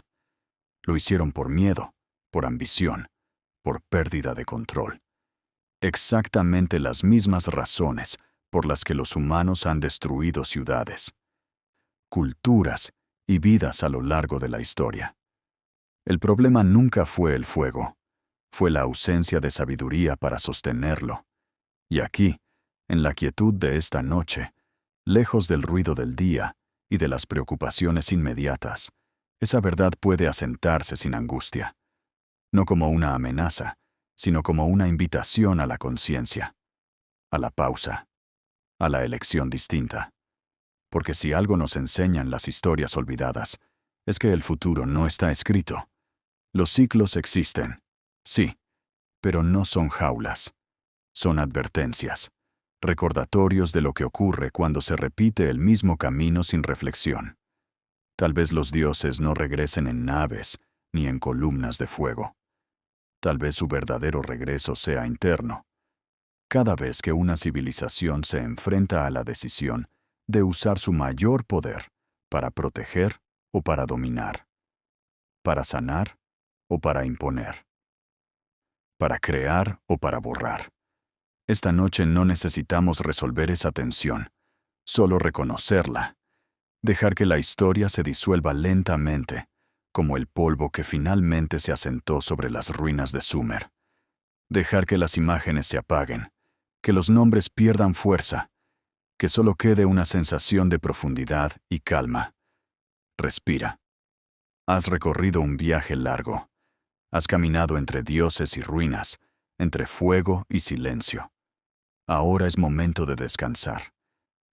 Lo hicieron por miedo, por ambición, por pérdida de control. Exactamente las mismas razones por las que los humanos han destruido ciudades, culturas y vidas a lo largo de la historia. El problema nunca fue el fuego, fue la ausencia de sabiduría para sostenerlo. Y aquí, en la quietud de esta noche, lejos del ruido del día y de las preocupaciones inmediatas, esa verdad puede asentarse sin angustia, no como una amenaza, sino como una invitación a la conciencia, a la pausa, a la elección distinta. Porque si algo nos enseñan las historias olvidadas, es que el futuro no está escrito. Los ciclos existen, sí, pero no son jaulas. Son advertencias, recordatorios de lo que ocurre cuando se repite el mismo camino sin reflexión. Tal vez los dioses no regresen en naves ni en columnas de fuego. Tal vez su verdadero regreso sea interno. Cada vez que una civilización se enfrenta a la decisión de usar su mayor poder para proteger o para dominar, para sanar o para imponer, para crear o para borrar. Esta noche no necesitamos resolver esa tensión, solo reconocerla, dejar que la historia se disuelva lentamente, como el polvo que finalmente se asentó sobre las ruinas de Sumer. Dejar que las imágenes se apaguen, que los nombres pierdan fuerza, que solo quede una sensación de profundidad y calma. Respira. Has recorrido un viaje largo. Has caminado entre dioses y ruinas, entre fuego y silencio. Ahora es momento de descansar.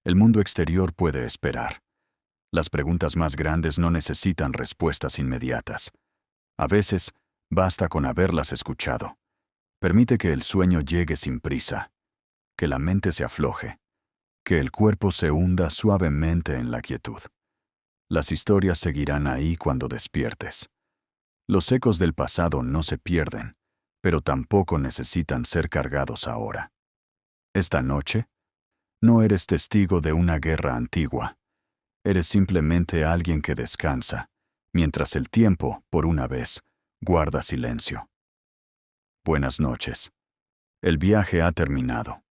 El mundo exterior puede esperar. Las preguntas más grandes no necesitan respuestas inmediatas. A veces, basta con haberlas escuchado. Permite que el sueño llegue sin prisa, que la mente se afloje, que el cuerpo se hunda suavemente en la quietud. Las historias seguirán ahí cuando despiertes. Los ecos del pasado no se pierden, pero tampoco necesitan ser cargados ahora. Esta noche, no eres testigo de una guerra antigua. Eres simplemente alguien que descansa, mientras el tiempo, por una vez, guarda silencio. Buenas noches. El viaje ha terminado.